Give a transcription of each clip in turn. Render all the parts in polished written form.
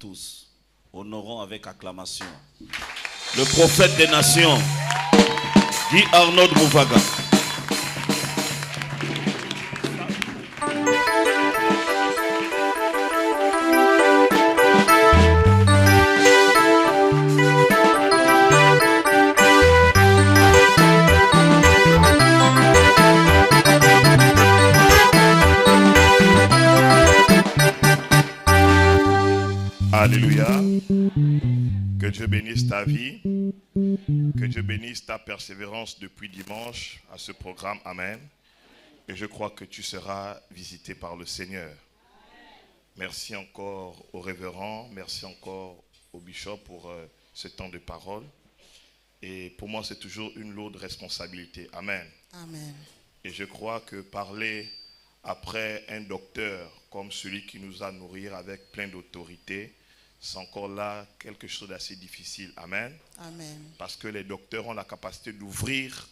tous. Honorons avec acclamation le prophète des nations, Guy Arnaud Mouvaga. Alléluia. Que Dieu bénisse ta vie. Que Dieu bénisse ta persévérance depuis dimanche à ce programme. Amen. Et je crois que tu seras visité par le Seigneur. Merci encore au révérend. Merci encore au bishop pour ce temps de parole. Et pour moi, c'est toujours une lourde responsabilité. Amen. Amen. Et je crois que parler après un docteur comme celui qui nous a nourris avec plein d'autorité, c'est encore là quelque chose d'assez difficile. Amen. Amen. Parce que les docteurs ont la capacité d'ouvrir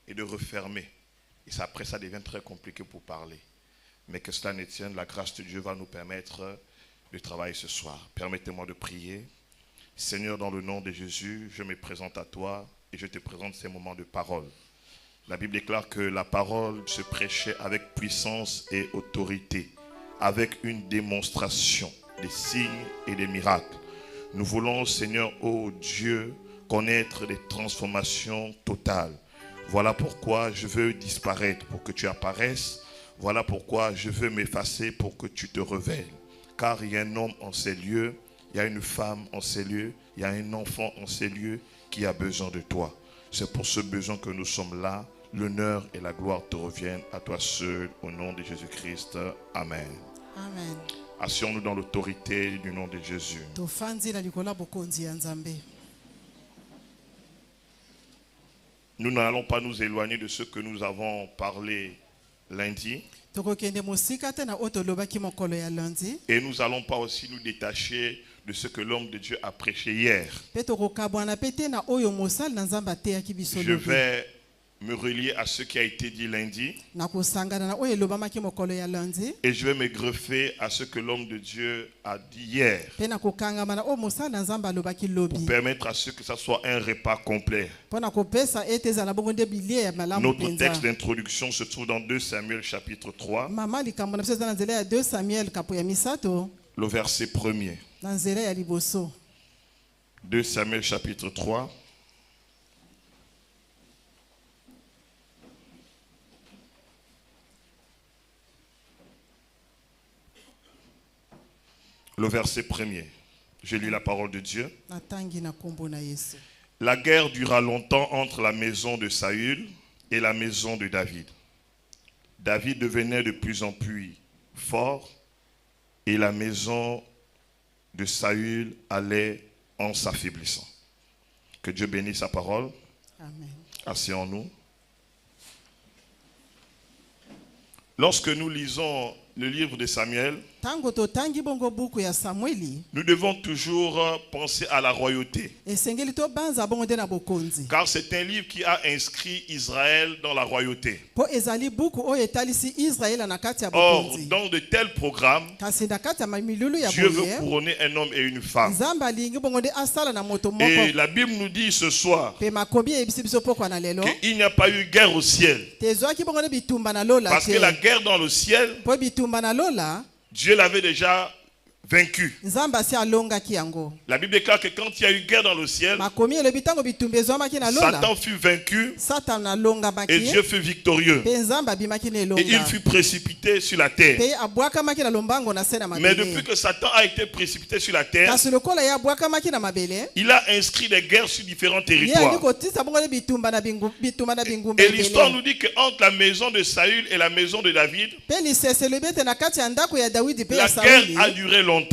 et de refermer. Et après, ça devient très compliqué pour parler. Mais que cela ne tienne, la grâce de Dieu va nous permettre de travailler ce soir. Permettez-moi de prier. Seigneur, dans le nom de Jésus, je me présente à toi et je te présente ces moments de parole. La Bible déclare que la parole se prêchait avec puissance et autorité, avec une démonstration des signes et des miracles. Nous voulons, Seigneur, ô Dieu, connaître des transformations totales. Voilà pourquoi je veux disparaître pour que tu apparaisses. Voilà pourquoi je veux m'effacer pour que tu te révèles. Car il y a un homme en ces lieux, il y a une femme en ces lieux, il y a un enfant en ces lieux qui a besoin de toi. C'est pour ce besoin que nous sommes là. L'honneur et la gloire te reviennent à toi seul, au nom de Jésus-Christ. Amen. Amen. Asseyons-nous dans l'autorité du nom de Jésus. Nous n'allons pas nous éloigner de ce que nous avons parlé lundi. Et nous n'allons pas aussi nous détacher de ce que l'homme de Dieu a prêché hier. Je vais me relier à ce qui a été dit lundi. Et je vais me greffer à ce que l'homme de Dieu a dit hier. Pour permettre à ce que ça soit un repas complet. Notre texte d'introduction se trouve dans 2 Samuel chapitre 3. Le verset 1er. 2 Samuel chapitre 3. Le verset 1er. J'ai lu la parole de Dieu. La guerre dura longtemps entre la maison de Saül et la maison de David. David devenait de plus en plus fort et la maison de Saül allait en s'affaiblissant. Que Dieu bénisse sa parole. Amen. Asseyons-nous. Lorsque nous lisons le livre de Samuel, nous devons toujours penser à la royauté. Car c'est un livre qui a inscrit Israël dans la royauté. Or, dans de tels programmes, Dieu veut couronner un homme et une femme. Et la Bible nous dit ce soir qu'il n'y a pas eu guerre au ciel. Parce que la guerre dans le ciel, Dieu l'avait déjà vaincu. La Bible déclare que quand il y a eu guerre dans le ciel, Satan fut vaincu et Dieu fut victorieux. Et il fut précipité sur la terre. Mais depuis que Satan a été précipité sur la terre, il a inscrit des guerres sur différents territoires. Et l'histoire nous dit qu'entre la maison de Saül et la maison de David, la guerre a duré longtemps. Bien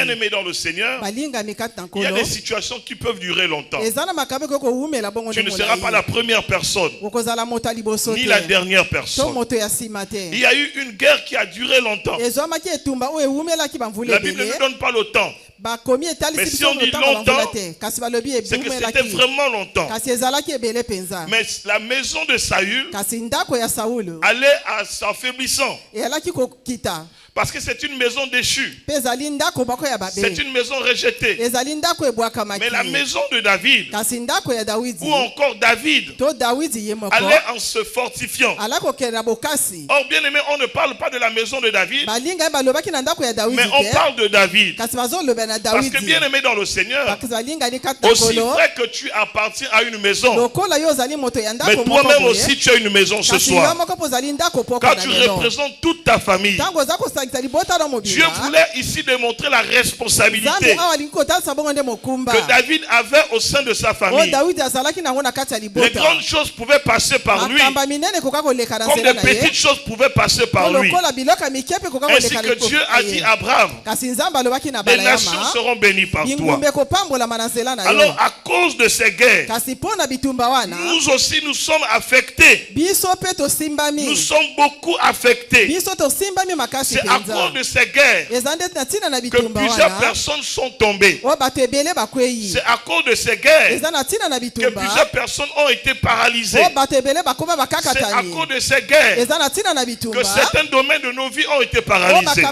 aimé dans le Seigneur, il y a des situations qui peuvent durer longtemps. Tu ne seras pas la première personne, ni la dernière personne. Il y a eu une guerre qui a duré longtemps. La Bible ne donne pas le temps. Mais si on dit longtemps, c'est que c'était vraiment longtemps. Mais la maison de Saül allait à s'affaiblissant. Parce que c'est une maison déchue. C'est une maison rejetée. Mais la maison de David, ou encore David, allait en se fortifiant. Or, bien aimé, on ne parle pas de la maison de David, mais on parle de David. Parce que bien aimé dans le Seigneur, aussi vrai que tu appartiens à une maison, mais toi-même aussi tu as une maison ce soir. Quand tu représentes toute ta famille, Dieu voulait ici démontrer la responsabilité que David avait au sein de sa famille. Les grandes choses pouvaient passer par lui, comme les petites choses pouvaient passer par lui. Ainsi que Dieu a dit à Abraham, les nations seront bénies par toi. Alors à cause de ces guerres, nous aussi nous sommes affectés. Nous sommes beaucoup affectés. C'est à cause de ces guerres que plusieurs personnes sont tombées. C'est à cause de ces guerres que plusieurs personnes ont été paralysées. C'est à cause de ces guerres que certains domaines de nos vies ont été paralysés.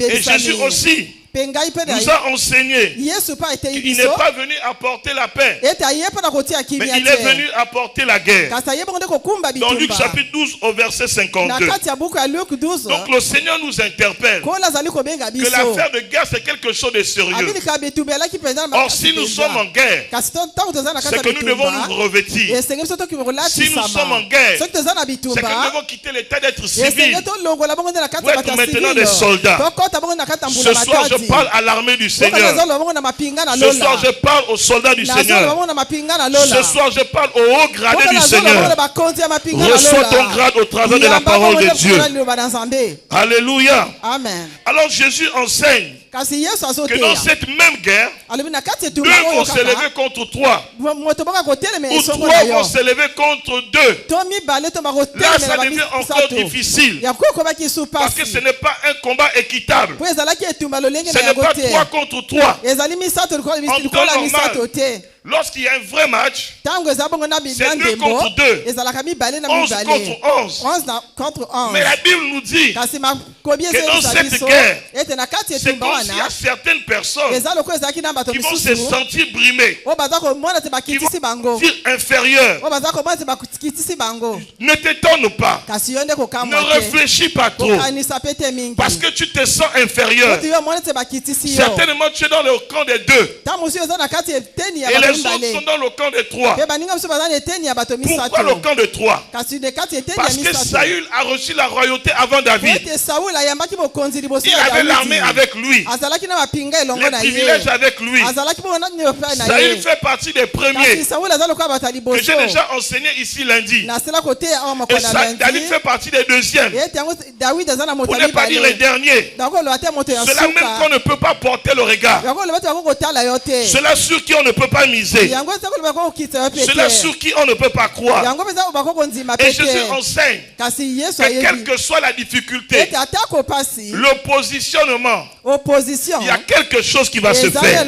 Et Jésus aussi nous a enseigné qu'il n'est pas venu apporter la paix, mais il est venu apporter la guerre. Dans Luc chapitre 12 au verset 52. Donc le Seigneur nous interpelle que l'affaire de guerre c'est quelque chose de sérieux. Or si nous sommes en guerre, c'est que nous devons nous revêtir. Si nous sommes en guerre, c'est que nous devons quitter l'état d'être civil pour être maintenant des soldats. Ce soir je parle à l'armée du Seigneur. Ce soir je parle aux soldats du Seigneur. Ce soir je parle aux hauts gradés du Seigneur. Reçois ton grade au travers de la parole de Dieu. Alléluia. Amen. Alors Jésus enseigne que dans cette même guerre, deux vont s'élever contre trois, ou trois vont s'élever contre deux. Là, ça devient encore difficile, parce que ce n'est pas un combat équitable. Ce n'est pas 3 contre 3. En temps normal, lorsqu'il y a un vrai match, c'est 2 contre 2, 11 contre 11. Mais la Bible nous dit que dans cette guerre, c'est comme s'il y a certaines personnes qui vont se sentir brimées, qui vont se sentir inférieures. Ne t'étonne pas, ne réfléchis pas trop, parce que tu te sens inférieur. Certainement tu es dans le camp des deux, et les autres sont dans le camp des trois. Pourquoi le camp de trois? Parce que Saül a reçu la royauté avant David. Il avait l'armée avec lui, les privilèges avec lui. Saül fait partie des premiers que j'ai déjà enseigné ici lundi. Et David fait partie des deuxièmes, pour ne pas dire les derniers. Cela même qu'on ne peut pas porter le regard, cela sur qui on ne peut pas miser, cela sur qui on ne peut pas croire. Et Jésus enseigne que quelle que soit la difficulté, le positionnement, il y a quelque chose qui va se faire.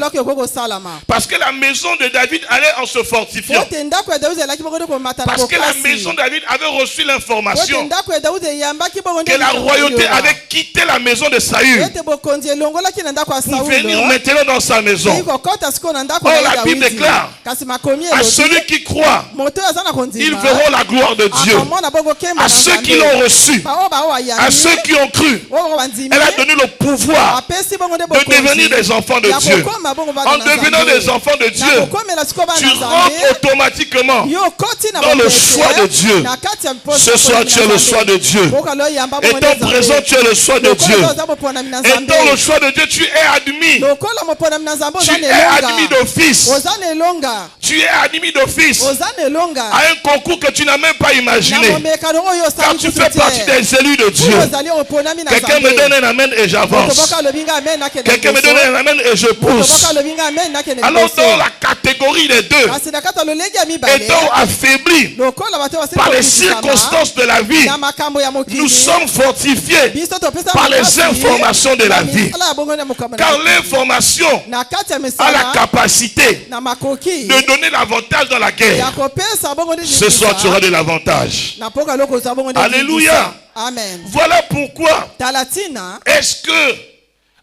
Parce que la maison de David allait en se fortifiant. Parce que la maison de David avait reçu l'information que la royauté avait quitté la maison de Saül pour venir maintenant dans sa maison. Or la Bible déclare à celui qui croit, ils verront la gloire de Dieu. À ceux qui l'ont reçu, à ceux qui ont cru, elle a donné le pouvoir de devenir des enfants de Dieu. En devenant des enfants de Dieu, tu rentres automatiquement dans le choix de Dieu. Ce soir tu es le choix de Dieu. Étant présent tu es le choix de Dieu. Étant le choix de Dieu, tu es admis. Tu es admis d'office. Tu es admis d'office à un concours que tu n'as même pas imaginé. Car tu fais partie des élus de Dieu. Quelqu'un me donne un amen et j'avance. Quelqu'un me donne un amen et je pousse. Alors dans la catégorie des deux, étant affaiblis par les circonstances de la vie, nous sommes fortifiés par les informations de la vie. Car l'information a la capacité de donner l'avantage dans la guerre. Ce soir, tu auras de l'avantage. Alléluia. Amen. Voilà pourquoi est-ce que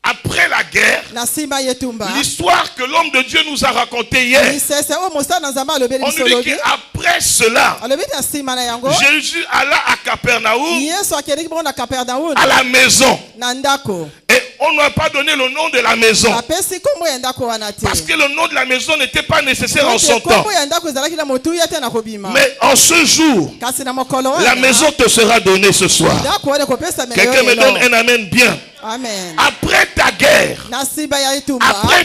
après la guerre, l'histoire que l'homme de Dieu nous a racontée hier, on nous dit qu'après cela, Jésus alla à Capernaum, à la maison. Et on n'a pas donné le nom de la maison, parce que le nom de la maison n'était pas nécessaire en son temps. Mais en ce jour, la maison te sera donnée ce soir. Quelqu'un me donne un amen bien. Amen. Après ta guerre, après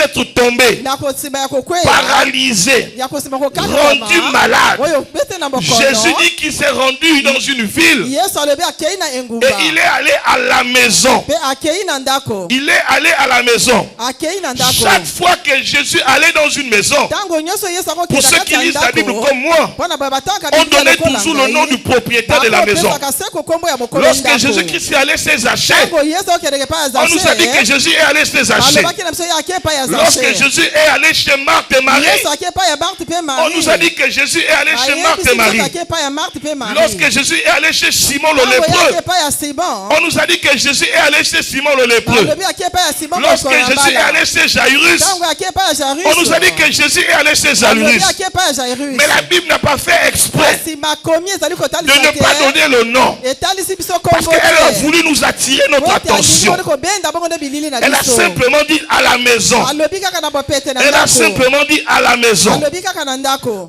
être tombé, paralysé, rendu malade, Jésus dit qu'il s'est rendu dans une ville et il est allé à la maison. Il est allé à la maison. Chaque fois que Jésus allait dans une maison, pour ceux qui lisent la Bible comme moi, on donnait toujours le nom du propriétaire de la maison. Lorsque Jésus-Christ est allé chez Zachée, on nous a dit que Jésus est allé chez Zachée. Lorsque Jésus est allé chez Marthe et Marie, on nous a dit que Jésus est allé chez Marthe et Marie. Lorsque Jésus est allé chez Simon le lépreux, on nous a dit que Jésus est allé chez Simon le lépreux. Lorsque Jésus est allé chez Jairus, on nous a dit que Jésus est allé chez Jairus. Mais la Bible n'a pas fait exprès de ne pas donner le nom, parce qu'elle a voulu nous attirer notre attention. Elle a simplement dit à la maison. Elle a simplement dit à la maison.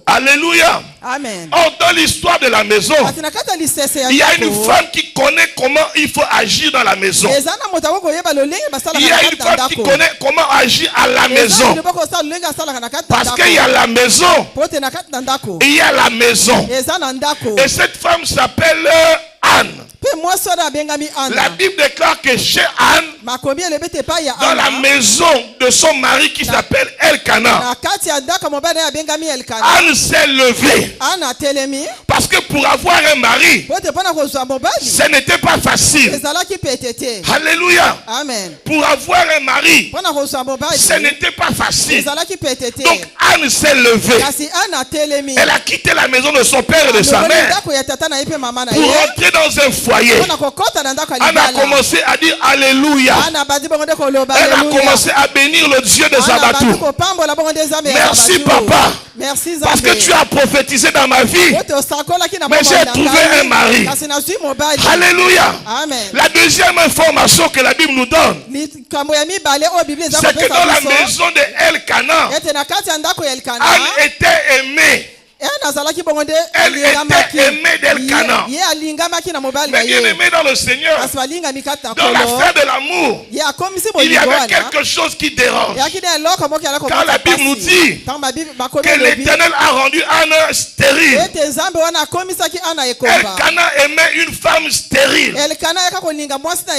Alléluia. Amen. Or, dans l'histoire de la maison, il y a une femme qui connaît comment il faut agir dans la maison. Il y a une femme qui connaît comment agir à la maison. Parce qu'il y a la maison. Il y a la maison. Et cette femme s'appelle Anne. La Bible déclare que chez Anne, dans la maison de son mari qui s'appelle Elkana, Anne s'est levée. Parce que pour avoir un mari, ce n'était pas facile. Alléluia. Amen. Pour avoir un mari, ce n'était pas facile. Donc Anne s'est levée. Elle a quitté la maison de son père et de sa mère pour rentrer dans un foyer. Anne a commencé à dire Alléluia. Elle a commencé à bénir le Dieu des abattus. Merci papa. Parce que tu as prophétisé dans ma vie. Mais j'ai trouvé un mari. Alléluia. La deuxième information que la Bible nous donne, c'est que dans la maison de Elkana, Anne était aimée. Elle était aimée d'Elkana. Mais bien aimée dans le Seigneur, dans l'affaire de l'amour, il y avait quelque chose qui dérange. Car la Bible nous dit que l'Éternel a rendu Anne stérile. Elkana aimait une femme stérile.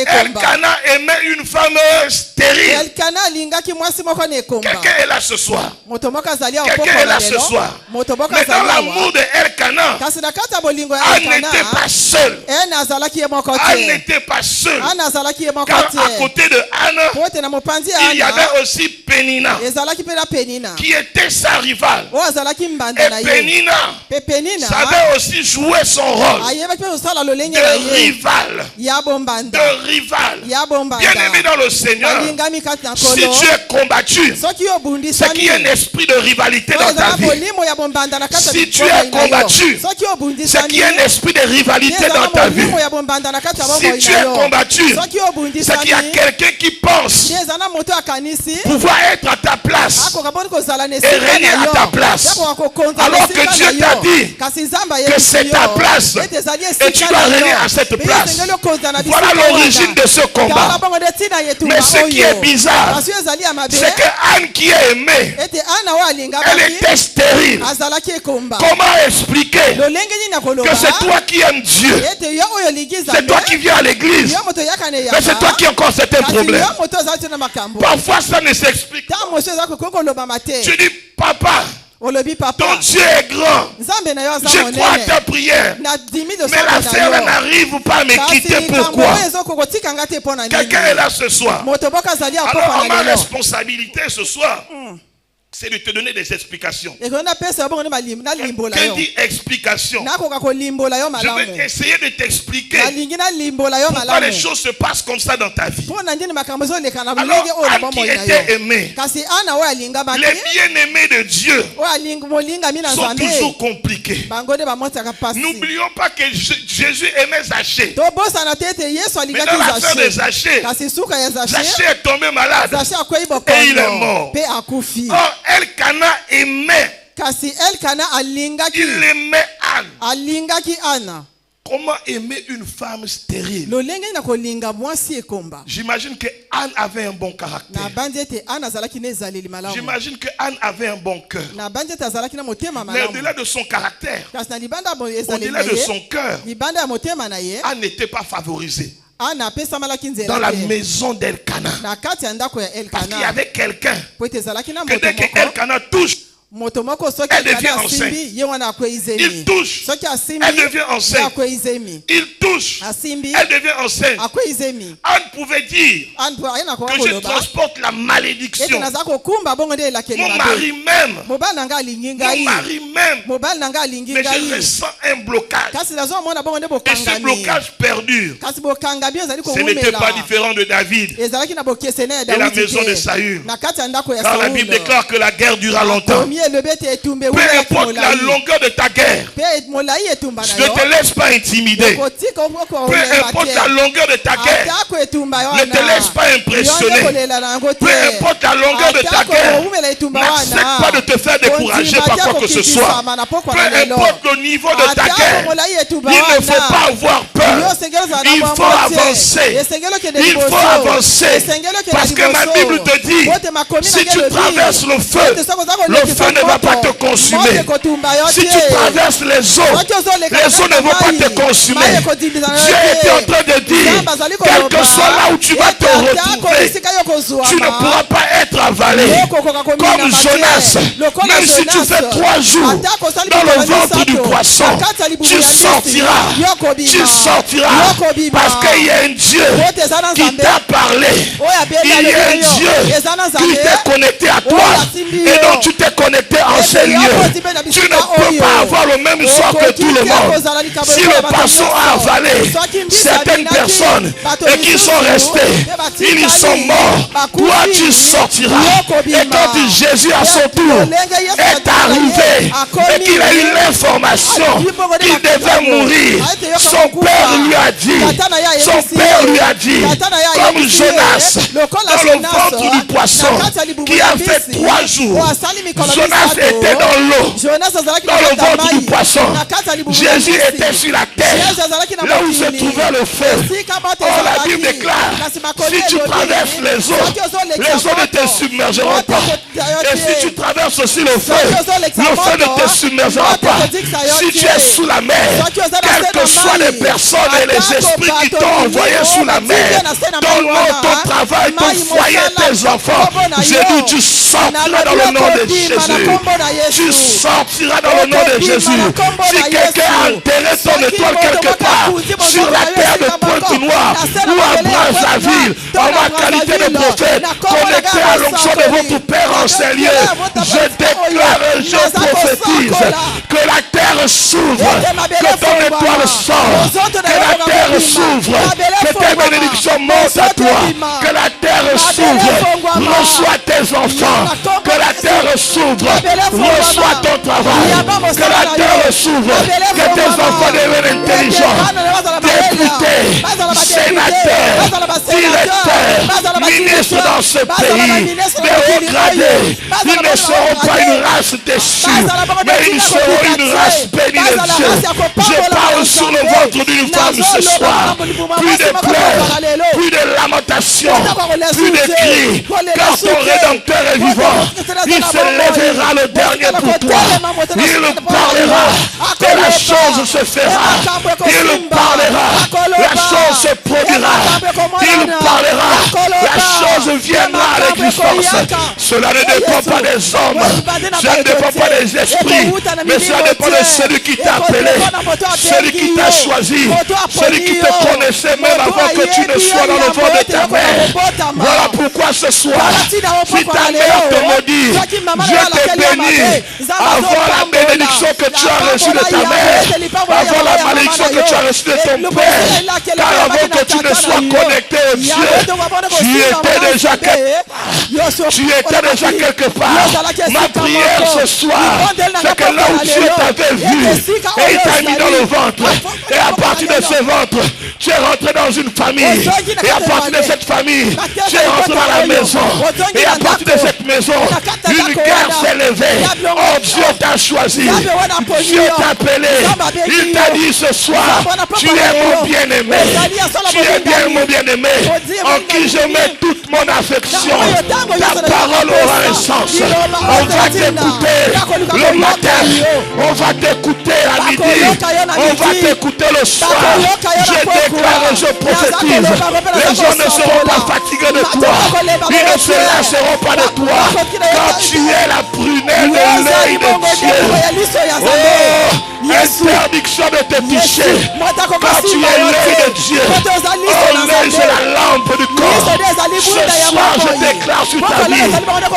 Elkana aimait une femme stérile. Quelqu'un est là ce soir. Quelqu'un est là ce soir. Mais dans l'amour de Elkana, Anne n'était pas seule. Anne n'était pas seule. Car à côté de Anne, il y avait aussi Pénina, qui était sa rivale. Et Pénina savait aussi jouer son rôle de rival. Bien aimé dans le Seigneur, si tu es combattu, c'est qu'il y a un esprit de rivalité dans ta vie. Si tu es combattu, c'est qu'il y a un esprit de rivalité dans ta vie. Si tu es combattu, c'est qu'il y a quelqu'un qui pense pouvoir être à ta place et régner à ta place. Alors que Dieu t'a dit que c'est ta place et tu dois régner à cette place. Voilà l'origine de ce combat. Mais ce qui est bizarre, c'est que Anne qui est aimée, elle était stérile. Comment expliquer que c'est toi qui aimes Dieu? C'est toi qui viens à l'église, mais c'est toi qui as encore certains problèmes. Parfois ça ne s'explique pas. Tu dis, papa, olobi papa Ton Dieu est grand. nzambe na yo aza Je crois à monene ta prière. na dimi de Mais la sœur n'arrive pas à me quitter. Pourquoi? Quelqu'un est là ce soir. Alors, ma responsabilité ce soir, c'est de te donner des explications. Quand dit explication, je vais essayer de t'expliquer pourquoi les choses se passent comme ça dans ta vie. Alors, Anne qui était aimée, les bien-aimés de Dieu sont toujours compliqués. N'oublions pas que Jésus aimait Zachée. Mais dans l'affaire de Zachée, Zachée est tombé malade et il est mort. Or, Elkana aimait. Il aimait Anne. Comment aimer une femme stérile? J'imagine que Anne avait un bon caractère. J'imagine que Anne avait un bon cœur. Mais au-delà de son caractère, au-delà de son cœur, Anne n'était pas favorisée dans la maison d'Elkana. Parce qu'il y avait quelqu'un que dès qu'Elkana touche, elle devient enceinte. Il touche, elle devient enceinte. Il touche, elle devient enceinte. Anne pouvait dire que je transporte la malédiction. Mon mari m'aime. Mais je ressens un blocage. Et ce blocage perdure. Ce n'était pas différent de David et la maison de Saül. Car la Bible déclare que la guerre dura longtemps. Peu importe la longueur de ta guerre, ne te laisse pas intimider. Peu importe la longueur de ta guerre, ne te laisse pas impressionner. Peu importe la longueur de ta guerre, n'accepte pas de te faire décourager par quoi que ce soit. Peu importe le niveau de ta guerre, il ne faut pas avoir peur. Il faut avancer. Il faut avancer. Parce que ma Bible te dit, si tu traverses le feu ne va pas te consumer. Si tu traverses les eaux ne vont pas te consumer. Dieu était en train de dire, quel que soit là où tu vas te retrouver, tu ne pourras pas être avalé. Comme Jonas, même si tu fais 3 jours dans le ventre du poisson, tu sortiras. Tu sortiras. Parce qu'il y a un Dieu qui t'a parlé. Il y a un Dieu qui t'est connecté à toi et dont tu t'es connecté en ces lieux. Tu ne peux pas avoir le même sort que tout le monde. Si le poisson a avalé certaines personnes et qui sont restées, ils y sont morts. Toi tu sortiras. Et quand Jésus à son tour est arrivé et qu'il a eu l'information qu'il devait mourir, son père lui a dit, comme Jonas dans le ventre du poisson qui a fait 3 jours, Jonas était dans l'eau, dans le ventre du poisson. Jésus était sur la terre, là où se trouvait le feu. Or la Bible déclare, si tu traverses les eaux ne te submergeront pas. Et si tu traverses aussi le feu ne te submergera pas. Si tu es sous la mer, quelles que soient les personnes et les esprits qui t'ont envoyé sous la mer, ton nom, ton travail, ton foyer, tes enfants, j'ai dit, tu sortiras dans le nom de Jésus. Tu sortiras dans le nom de Jésus. Si quelqu'un a enterré ton étoile quelque part sur la terre de Pointe-Noire ou à Brazzaville, en ma qualité de prophète, connecté à l'onction de votre Père en ces lieux, je déclare, je prophétise que la terre s'ouvre, que ton étoile sort, que la terre s'ouvre, que tes bénédictions montent à toi, que la terre s'ouvre, reçois tes enfants, que la terre s'ouvre, reçois ton travail, que la terre s'ouvre, que tes enfants deviennent intelligents, députés, sénateurs, directeurs, ministres dans ce pays, des hauts gradés. Ils ne seront pas une race déçue, mais ils seront une race bénie de Dieu. Je parle sur le ventre d'une femme ce soir. Plus de pleurs, plus de lamentations, plus de cris, car ton Rédempteur est vivant. Il se lèvera le dernier pour toi. Il parlera, que la chose se fera. Il parlera, la chose se produira. Il parlera, la chose viendra avec une force. Cela ne dépend pas des hommes, cela ne dépend pas des esprits, mais cela dépend de celui qui t'a appelé, celui qui t'a choisi, celui qui te connaissait même avant que tu ne sois dans le ventre de ta mère. Voilà pourquoi ce soir, si ta mère te maudit, Dieu te bénit avant la bénédiction que tu as reçue de ta mère, avant la malédiction que tu as reçue de ton père, car avant que tu ne sois connecté au Dieu, tu étais déjà quelque part. Ma prière ce soir, c'est que là où Dieu t'avait vu et il t'a mis dans le ventre, et à partir de ce ventre, tu es rentré dans une famille, et à partir de cette famille, tu es rentré dans la maison, et à partir de cette maison, une guerre s'est levée. Oh, Dieu t'a choisi, Dieu t'a appelé, il t'a dit ce soir, tu es mon bien-aimé, tu es bien mon bien-aimé, en qui je mets toute mon affection. Ta parole aura un sens. On va t'écouter le matin, on va t'écouter à midi, on va t'écouter le soir. Je déclare et je prophétise, les gens ne seront pas fatigués de toi, ils ne se lasseront pas de toi, car tu es la prunelle de l'œil de Dieu. Oh, interdiction de te toucher, car tu es l'œil de Dieu. Oh, l'œil c'est la lampe du corps. Ce soir je déclare sur ta vie,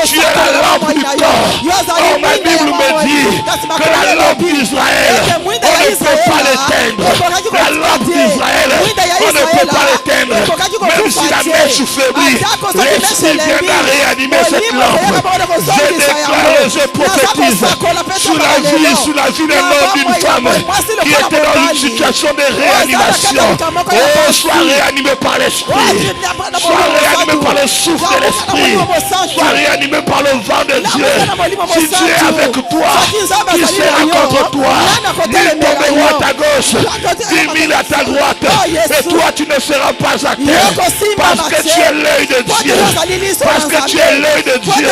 tu es la lampe du corps. Oh, ma Bible me dit que la lampe d'Israël, on ne peut pas l'éteindre. La lampe d'Israël, on ne peut pas l'éteindre. Même si la mèche faiblit, l'esprit viendra réanimer cette lampe. Je déclare et je prophétise sur la vie d'un homme, d'une femme qui était dans une situation de réanimation. Oh, sois réanimé par l'esprit, sois réanimé par le souffle de l'esprit, sois réanimé par le vent de Dieu. Si Dieu est avec toi, qui sera contre toi? 1000 tomberont à ta gauche, 10 000 à ta droite, et toi tu ne seras pas à terre, parce que tu es l'œil de Dieu, parce que tu es l'œil de Dieu.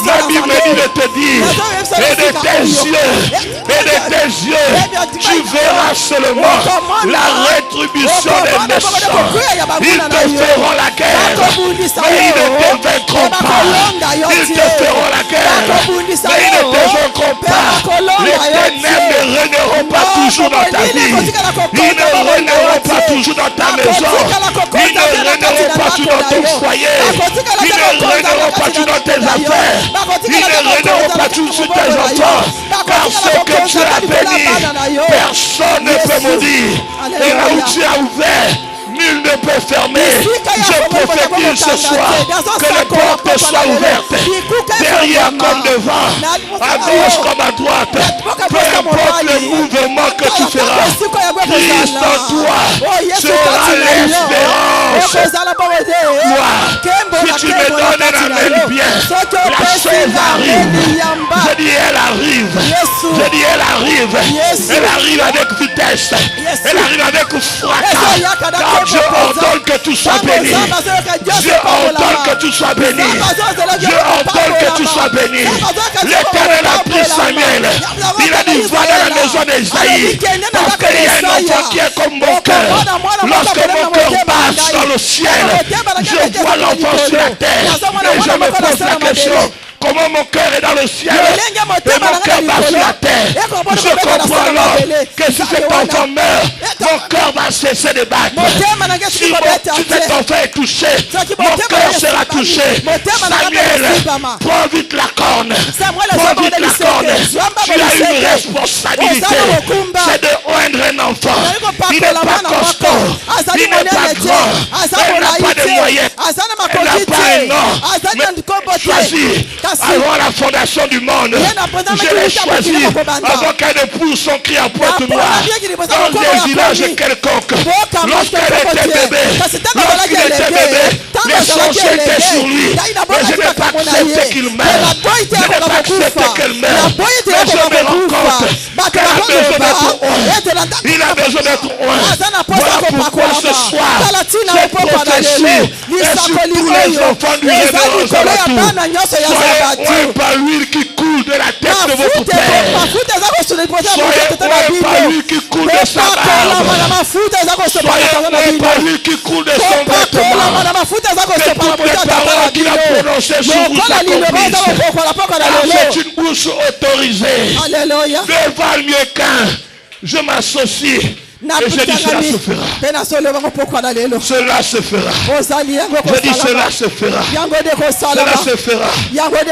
La Bible me dit de te dire, et de tes yeux, tu verras seulement la rétribution des méchants. Ils te feront la guerre, mais ils ne te vaincront pas. Ils te feront la guerre, mais ils ne te vaincront pas. Les ténèbres ne régneront pas toujours dans ta vie. Ils ne régneront pas toujours dans ta maison. Ils ne régneront pas toujours dans ton foyer. Ils ne régneront pas toujours dans tes affaires. Ils ne régneront pas toujours sur tes enfants. Car ce que tu as béni, personne ne peut maudire. Et là où tu as ouvert, nul ne peut fermer. Je prophétise ce soir que les portes soient ouvertes, derrière comme devant, à gauche comme à droite. Peu importe le mouvement que tu feras, Christ en toi sera l'espérance. Toi, si tu me donnes un amen bien, la chose arrive. Je dis elle arrive. Je dis elle arrive. Elle arrive avec vitesse. Elle arrive avec fracas. Car Dieu ordonne que tu sois béni. Dieu ordonne que tu sois béni. Dieu ordonne que tu sois béni. L'Éternel a pris Samuel. Il a dit, va dans la maison d'Esaïe. Parce qu'il y a un enfant qui est comme mon cœur. Lorsque mon cœur passe dans le ciel, je vois l'enfant sur la terre. Et je me pose la question. Comment mon cœur est dans le ciel et mon cœur bat sur la terre. Je comprends alors que si cet enfant meurt, mon cœur va cesser de battre. Si cet enfant est touché, mon cœur sera touché. Samuel, prends vite la corne. Prends vite la corne. Tu as une responsabilité. C'est de oindre un enfant. Il n'est pas costaud. Il n'est pas grand. Elle n'a pas de moyens. Elle n'a pas un nom. Mais choisis. Avant la fondation du monde, je l'ai choisi avant qu'elle ne pousse son cri à pointe noire dans des villages quelconques. Lorsqu'elle était bébé, lorsqu'il était bébé, les sorciers étaient sur lui. Mais je n'ai pas accepté qu'il meure. Je n'ai pas accepté qu'elle meure. Mais je me rends compte qu'elle a besoin d'être oint. Il a besoin d'être oint. Voilà pourquoi ce soir, cette prophétie est sur tous les enfants du révérend Zabatou. Soyez oint par l'huile qui coule de la tête de votre père. Soyez oué par lui qui coule de sa barbe. Soyez oué par lui qui coule de son vêtement. Que toutes les paroles qu'il a prononcées sur vous s'accomplissent. C'est une bouche autorisée. Devant le mieux qu'un, je m'associe. Et je dis cela se fera. Cela se fera. Je dis cela se fera. Cela se fera.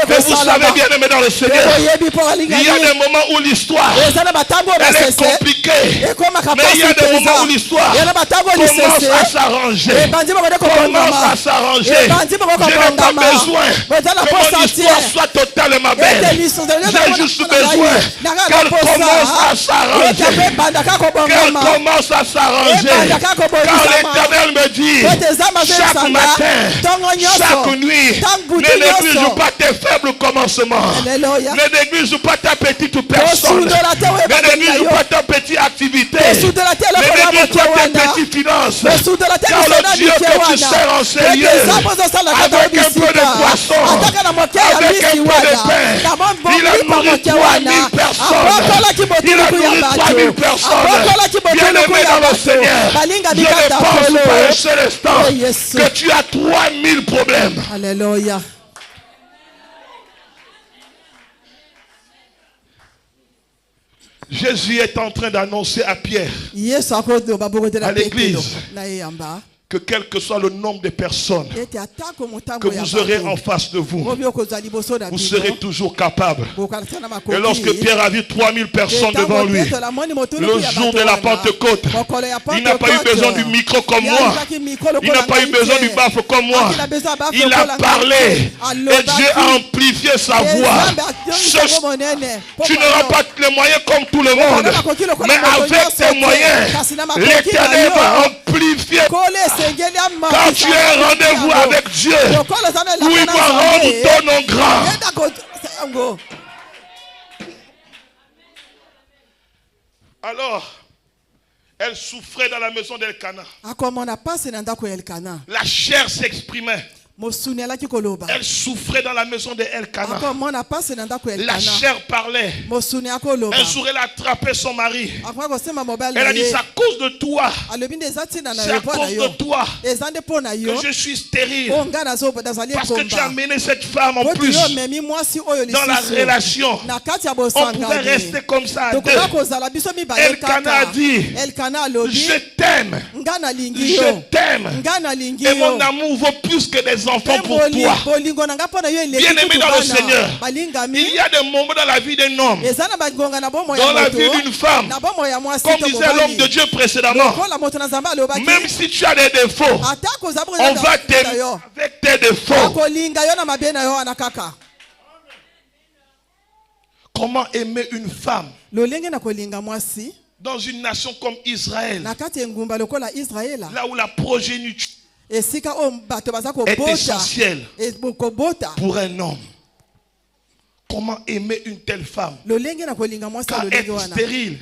Mais vous savez bien aimé dans le Seigneur, il y a des moments où l'histoire elle est compliquée. Mais il y a des moments où l'histoire commence à s'arranger. Commence à s'arranger. Je n'ai pas besoin que mon histoire soit totalement belle. J'ai juste besoin qu'elle commence à s'arranger. Qu'elle commence à s'arranger. Car l'Éternel me dit, chaque matin, chaque nuit, ne néglige pas tes faibles commencements. Ne néglige pas ta petite personne. Ne néglige pas ta petite activité. Ne néglige pas tes petites finances. Car le Dieu que tu sers en sérieux, avec un peu de poisson, avec un peu de pain, il a nourri 3000 personnes. Il a nourri 3000 personnes. Bien aimé dans le Seigneur, je ne pense pas un seul instant que tu as 3000 problèmes. Alléluia. Jésus est en train d'annoncer à Pierre, à l'église, que quel que soit le nombre de personnes que vous aurez en face de vous, vous serez toujours capable. Et lorsque Pierre a vu 3000 personnes devant lui, le jour de la Pentecôte, il n'a pas eu besoin du micro comme moi. Il n'a pas eu besoin du baffle comme moi. Il a parlé et Dieu a amplifié sa voix. Tu n'auras pas les moyens comme tout le monde, mais avec tes moyens, l'Éternel va amplifier. Quand tu as un rendez-vous avec Dieu, où il va rendre ton nom grand. Alors, elle souffrait dans la maison d'Elkana. La chair s'exprimait. Elle souffrait dans la maison d'Elkana. La chair parlait. Un jour, elle a attrapé son mari. Elle a dit, c'est à cause de toi. C'est à cause de toi que je suis stérile. Parce que tu as mené cette femme en plus dans la relation. On pouvait rester comme ça à deux. Elkana a dit, je t'aime. Je t'aime. Et mon amour vaut plus que des enfants pour toi. Bien aimé dans le Seigneur, il y a des moments dans la vie d'un homme, dans la vie d'une femme, comme disait l'homme de Dieu précédemment, même si tu as des défauts, on va t'aimer avec tes défauts. Comment aimer une femme dans une nation comme Israël, là où la progéniture est essentiel pour un homme? Comment aimer une telle femme? Car être stérile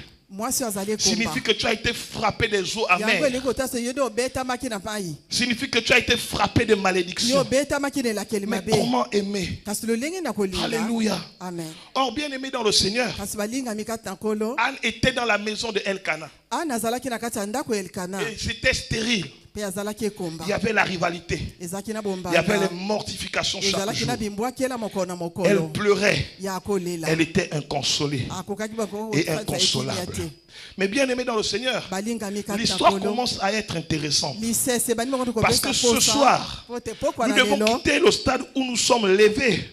signifie que tu as été frappé des eaux amères. Signifie que tu as été frappé de malédiction. Mais comment aimer? Alléluia. Amen. Or, bien aimé dans le Seigneur, Anne était dans la maison de Elkana. Et c'était stérile. Il y avait la rivalité. Il y avait les mortifications chaque jour. Elle pleurait. Elle était inconsolée et inconsolable. Mais bien aimé dans le Seigneur, l'histoire commence à être intéressante. Parce que ce soir, nous devons quitter le stade où nous sommes levés,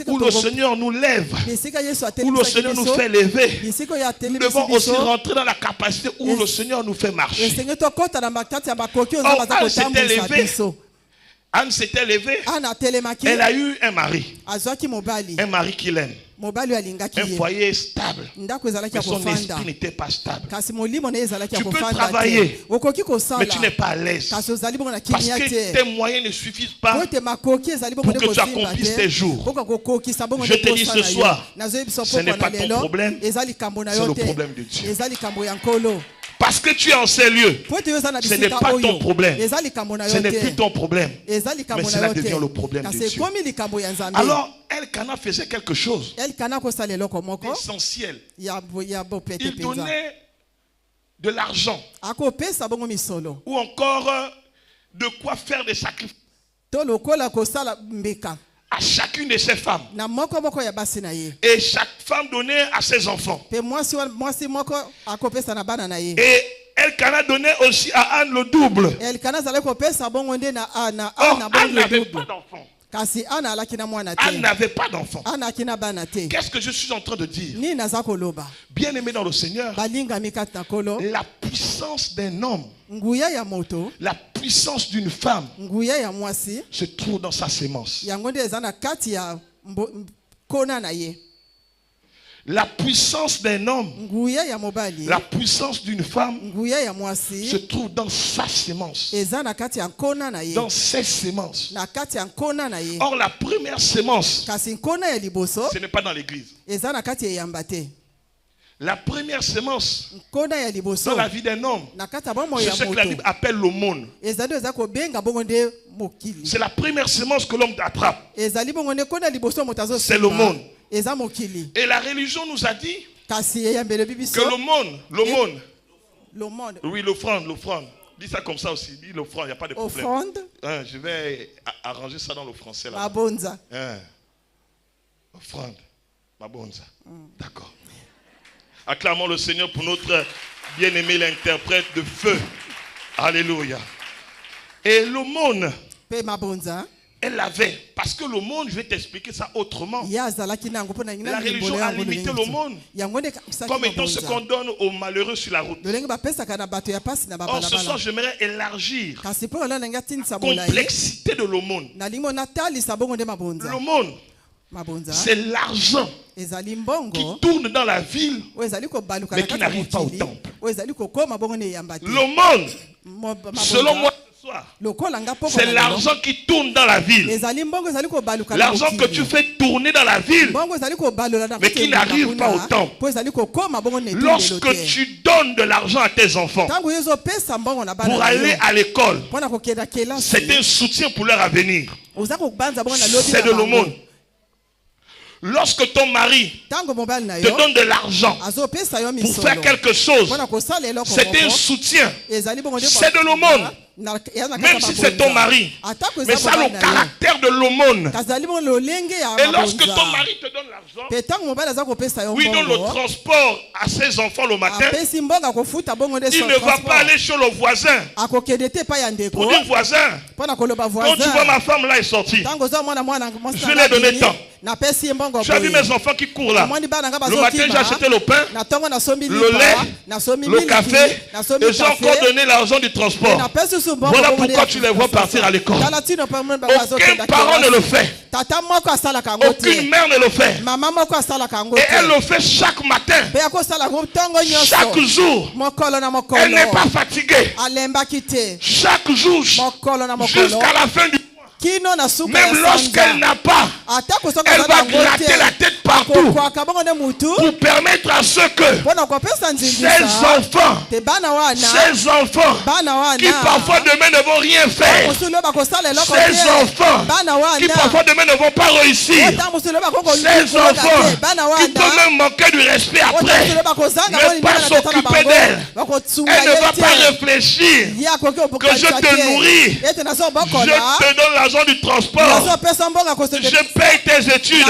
où le Seigneur nous lève, où le Seigneur nous fait lever. Nous devons aussi rentrer dans la capacité où le Seigneur nous fait marcher. Or, Anne s'était levée. Elle a eu un mari. Un mari qui l'aime. Un foyer stable. Mais son esprit n'était pas stable. Tu peux travailler, mais tu n'es pas à l'aise. Parce que tes moyens ne suffisent pas pour que tu accomplisses tes jours. Je te dis ce soir, ce n'est pas ton problème, c'est le problème de Dieu. Parce que tu es en ces lieux, ce n'est pas ton problème. Ce n'est plus ton problème. Mais cela devient le problème de Dieu. Alors, Elkana faisait quelque chose d'essentiel. Il donnait de l'argent ou encore de quoi faire des sacrifices à chacune de ses femmes. Et chaque femme donnait à ses enfants. Et Elkana donnait aussi à Anne le double. Or, Anne n'avait pas d'enfant. Anne n'avait pas d'enfant. Qu'est-ce que je suis en train de dire? Bien aimé dans le Seigneur, la puissance d'un homme, la puissance d'une femme se trouve dans sa sémence. La puissance d'un homme, la puissance d'une femme se trouve dans sa sémence, dans ses sémences. Or, la première sémence, ce n'est pas dans l'église. La première sémence dans la vie d'un homme, c'est ce que la Bible appelle l'aumône. C'est la première sémence que l'homme attrape. C'est l'aumône. Et la religion nous a dit que l'aumône, oui, l'offrande. Dis ça comme ça aussi, dis l'offrande, il n'y a pas de problème. Je vais arranger ça dans le français là. Offrande, mabonza. D'accord. Acclamons le Seigneur pour notre bien-aimé l'interprète de feu. Alléluia. Et l'aumône, elle l'avait. Parce que l'aumône, je vais t'expliquer ça autrement. La religion a limité l'aumône comme étant ce qu'on donne aux malheureux sur la route. Or, ce soir, j'aimerais élargir la complexité de l'aumône. L'aumône, c'est l'argent qui tourne dans la ville, mais qui n'arrive pas au temple. L'aumône, selon moi, c'est l'argent qui tourne dans la ville. L'argent que tu fais tourner dans la ville, mais qui n'arrive pas au temple. Lorsque tu donnes de l'argent à tes enfants pour aller à l'école, c'est un soutien pour leur avenir. C'est de l'aumône. Lorsque ton mari te donne de l'argent pour faire quelque chose, c'est un soutien. C'est de l'aumône. Même si c'est ton mari, mais ça a le caractère de l'aumône. Et lorsque ton mari te donne l'argent, oui, donne le transport à ses enfants le matin, il ne va pas aller chez le voisin pour dire voisin, quand tu vois ma femme là est sortie, je lui ai donné tant. Tu as vu mes enfants qui courent là. Le matin j'ai acheté le pain, le lait, le café, et j'ai encore donné l'argent du transport. Voilà pourquoi tu les vois partir à l'école. Aucun parent ne le fait. Aucune mère ne le fait. Et elle le fait chaque matin. Chaque jour. Elle n'est pas fatiguée. Chaque jour jusqu'à la fin du mois. Même lorsqu'elle n'a pas, elle va gratter la tête partout pour permettre à ceux que ses enfants qui parfois demain ne vont rien faire, ces enfants qui parfois demain ne vont pas réussir, ces enfants qui peuvent même manquer du respect après, ne pas s'occuper d'elle. Elle ne va pas réfléchir que je te nourris, je te donne l'argent du transport, je paye tes études.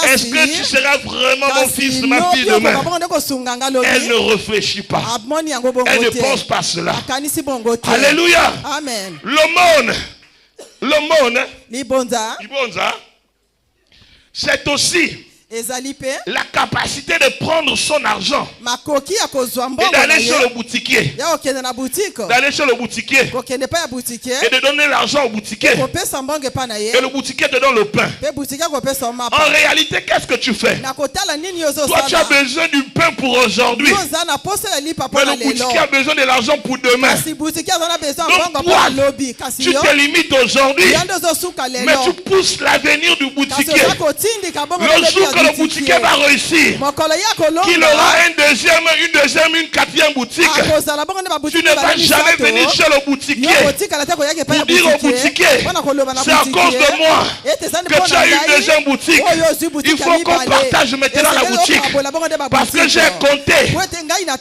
Est-ce que tu seras vraiment mon fils, ma fille demain? Elle ne réfléchit pas. Elle ne pense pas cela. Alléluia. Amen. L'aumône, c'est aussi la capacité de prendre son argent et d'aller chez le boutiquier. D'aller chez le boutiquier et de donner l'argent au boutiquier. Et le boutiquier te donne le pain. En réalité, qu'est-ce que tu fais? Toi, tu as besoin du pain pour aujourd'hui. Mais le boutiquier a besoin de l'argent pour demain. Donc toi, tu te limites aujourd'hui, mais tu pousses l'avenir du boutiquier. Le jour que le boutiquier va réussir, qu'il aura une deuxième, une quatrième boutique, tu ne vas jamais venir chez le boutiquier pour dire au boutiquier, c'est à cause de moi que tu as eu une deuxième boutique. Il faut qu'on partage maintenant la boutique. Parce que j'ai compté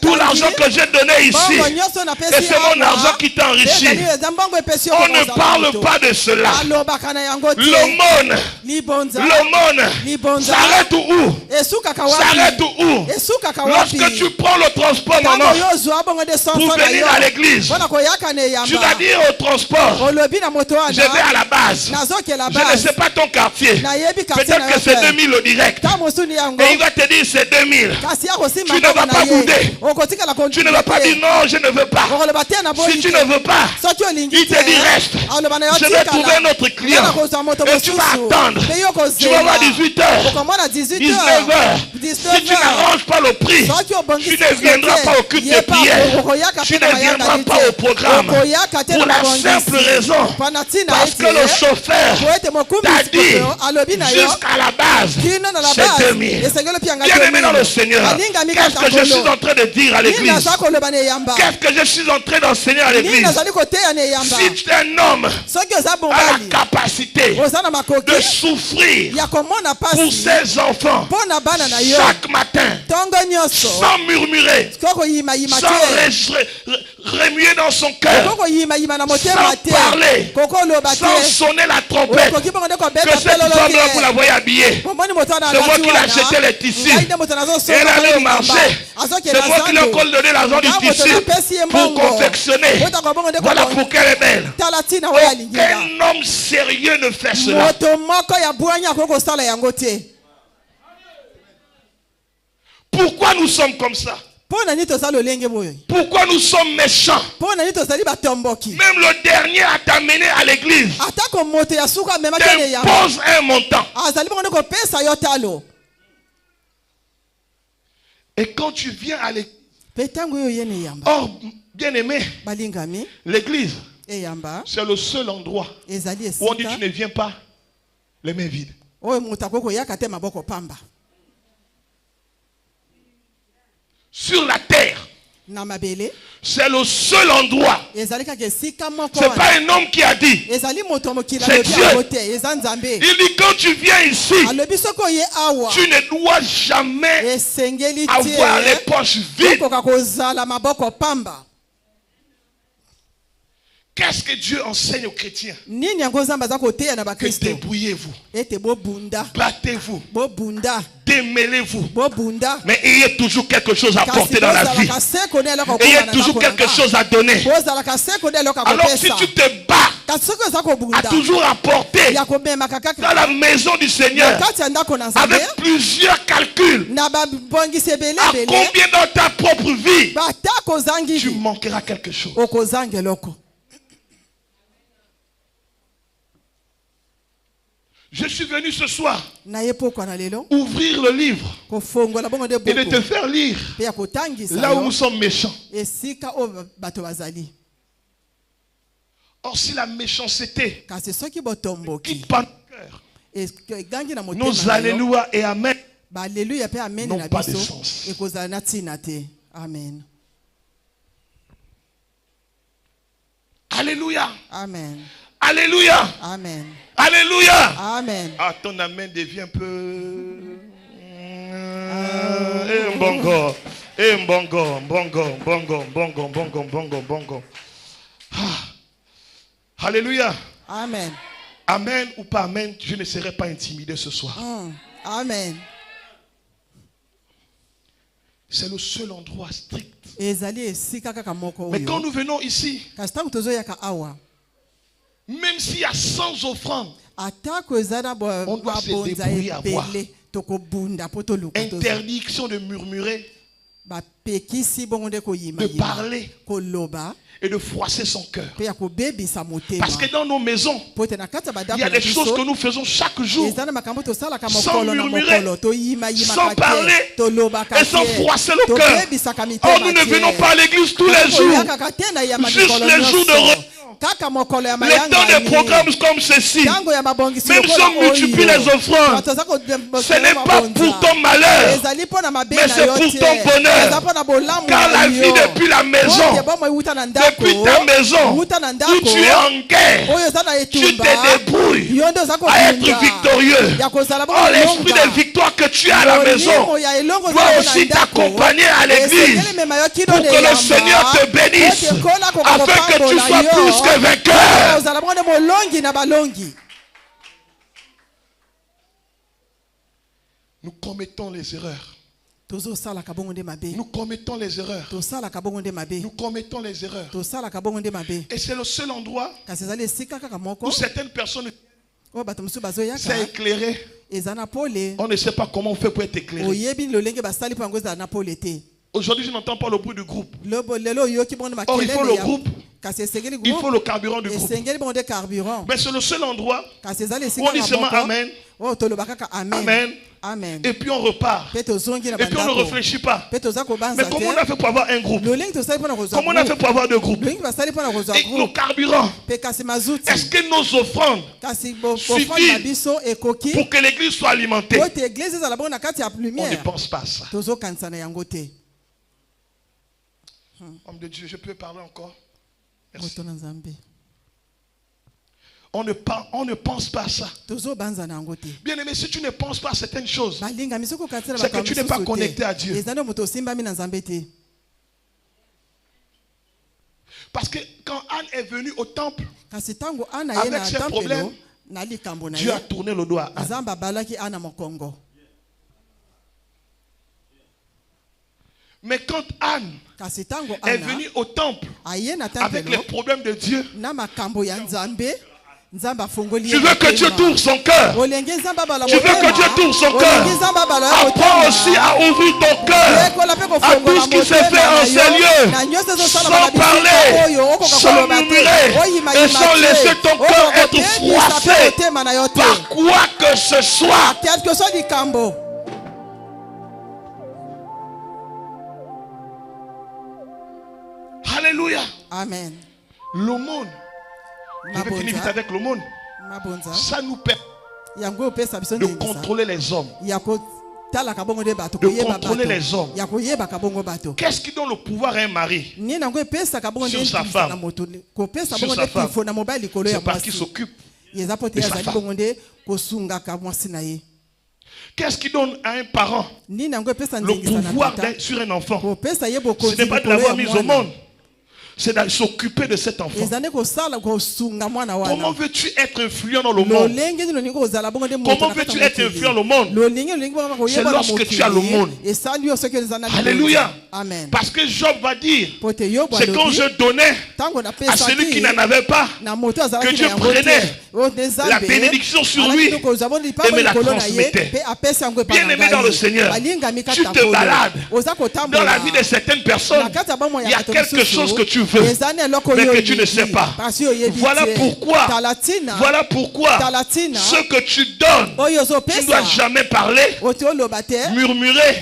tout l'argent que j'ai donné ici. Et c'est mon argent qui t'enrichit. On ne parle pas de cela. L'aumône s'arrête où? S'arrête où? Lorsque tu prends le transport, maman, pour venir à l'église, tu vas dire au transport, je vais à la base. Je ne sais pas ton quartier. Peut-être que c'est 2000 au direct. Et il va te dire c'est 2000. Tu ne vas pas bouder. Tu ne vas pas dire non, je ne veux pas. Si tu ne veux pas, il te dit reste. Je vais trouver un autre client. Et tu vas attendre. Tu vas avoir 18h, 19h. Si tu n'arranges pas le prix, tu ne viendras pas au culte de prière. Tu ne viendras pas au programme. Pour la simple raison, parce que le chauffeur t'a dit jusqu'à la base, c'est 2000. Bien aimé dans le Seigneur, qu'est-ce que je suis en train de dire à l'église? Qu'est-ce que je suis en train d'enseigner à l'église? Si tu es un homme à la capacité de souffrir pour ses enfants chaque matin, sans murmurer, sans remuer dans son cœur, sans parler, sans sonner la trompette, que cette femme-là, vous la voyez habillée, c'est moi qui l'ai acheté les tissus, et elle allait au marché, c'est moi qui lui ai encore donné l'argent du tissu pour confectionner. Voilà pourquoi elle est belle. Aucun homme sérieux ne fait cela. Pourquoi nous sommes comme ça? Pourquoi nous sommes méchants? Même le dernier à t'amener à l'église t'impose un montant. Et quand tu viens à l'église, or, bien aimé, l'église, c'est le seul endroit où on dit tu ne viens pas les mains vides. Sur la terre, c'est le seul endroit. C'est pas un homme qui a dit, c'est Dieu. Il dit quand tu viens ici, tu ne dois jamais avoir les poches vides. Qu'est-ce que Dieu enseigne aux chrétiens? Que débrouillez-vous, battez-vous, démêlez-vous, mais ayez toujours quelque chose à porter dans la vie. Ayez toujours quelque chose à donner. Alors si tu te bats à toujours apporter dans la maison du Seigneur avec plusieurs calculs, à combien dans ta propre vie tu manqueras quelque chose. Je suis venu ce soir ouvrir le livre et de te faire lire là où nous sommes méchants. Or, si la méchanceté quitte pas notre cœur, nos alléluia et amen n'ont pas de sens. Amen. Alléluia. Amen. Alléluia. Amen. Alléluia. Amen. Ah, ton amen devient un peu... bongo. Bongo. Alléluia. Amen. Amen ou pas amen, je ne serai pas intimidé ce soir. Amen. C'est le seul endroit strict. Mais quand nous venons ici, même s'il y a 100 offrandes, on doit se débrouiller à voir. Interdiction de murmurer, de parler et de froisser son cœur. Parce que dans nos maisons, il y a des choses que nous faisons chaque jour sans murmurer, sans parler et sans froisser le cœur. Or, nous ne venons pas à l'église tous les jours, juste les jours de repos. Le temps des programmes comme ceci, même si on multiplie les offrandes, ce n'est pas pour ton malheur, mais c'est pour ton bonheur. Car la vie depuis la maison, depuis ta maison, où tu es en guerre, tu te débrouilles à être victorieux. Oh, l'esprit de victoire que tu as à la maison doit aussi t'accompagner à l'église pour que le Seigneur te bénisse, afin que tu sois plus que vainqueur. Nous commettons les erreurs. Nous commettons les erreurs. Nous commettons les erreurs. Et c'est le seul endroit où certaines personnes s'est éclairé. On ne sait pas comment on fait pour être éclairé. Aujourd'hui, je n'entends pas le bruit du groupe. Or, il faut le groupe. Il faut le carburant du groupe. Mais c'est le seul endroit où on dit seulement Amen. Amen. Amen. Et puis on repart. Et puis on ne réfléchit pas. Mais comment on a fait pour avoir un groupe? Comment on a fait pour avoir deux groupes? Et le carburant. Est-ce que nos offrandes suffisent pour que l'église soit alimentée? On ne pense pas à ça. Homme de Dieu, je peux parler encore? Merci. On ne pense pas à ça. Bien aimé, si tu ne penses pas à certaines choses, c'est que tu n'es pas connecté à Dieu. Parce que quand Anne est venue au temple, avec ses problèmes, Dieu a tourné le dos à Anne. Mais quand Anne est venue au temple avec les problèmes de Dieu, tu veux que Dieu t'ouvre son cœur. Tu veux que Dieu t'ouvre son cœur. Apprends aussi à ouvrir ton cœur à tout ce qui s'est fait en ces lieux, sans parler, sans murmurer et sans laisser ton cœur être froissé par quoi que ce soit. Alléluia. Amen. L'aumône. Je vais finir vite avec l'aumône. Ça nous permet de contrôler les hommes. De contrôler les hommes. Qu'est-ce qui donne le pouvoir à un mari sur sa femme? Sur sa femme. C'est parce qu'il s'occupe de sa femme. Qu'est-ce qui donne à un parent le pouvoir sur un enfant? Ce n'est pas de l'avoir mis au monde. C'est de s'occuper de cet enfant. Comment veux-tu être influent dans le monde? Comment veux-tu être influent dans le monde? C'est lorsque tu as le monde. Alléluia. Amen. Parce que Job va dire, c'est quand je donnais à celui qui n'en avait pas que Dieu prenait la bénédiction sur lui et me la transmettait. Bien aimé dans le Seigneur, tu te balades dans la vie de certaines personnes. Il y a quelque chose que tu veux, mais que tu ne sais pas. Voilà pourquoi ce que tu donnes, tu ne dois jamais parler, murmurer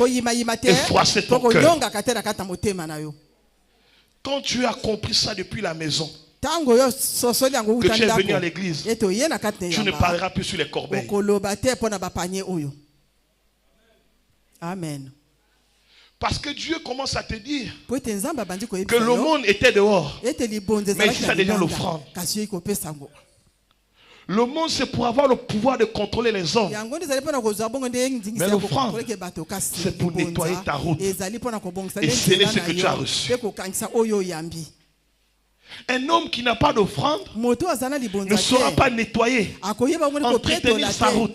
et froisser ton cœur. Quand tu as compris ça depuis la maison, que tu es venu à l'église, tu ne parleras plus sur les corbeilles. Amen. Parce que Dieu commence à te dire que le monde était dehors, mais ici ça devient l'offrande. Le monde, c'est pour avoir le pouvoir de contrôler les hommes. Mais l'offrande, c'est pour nettoyer ta route et sceller ce que tu as reçu. Un homme qui n'a pas d'offrande ne sera pas nettoyé, entretenir sa route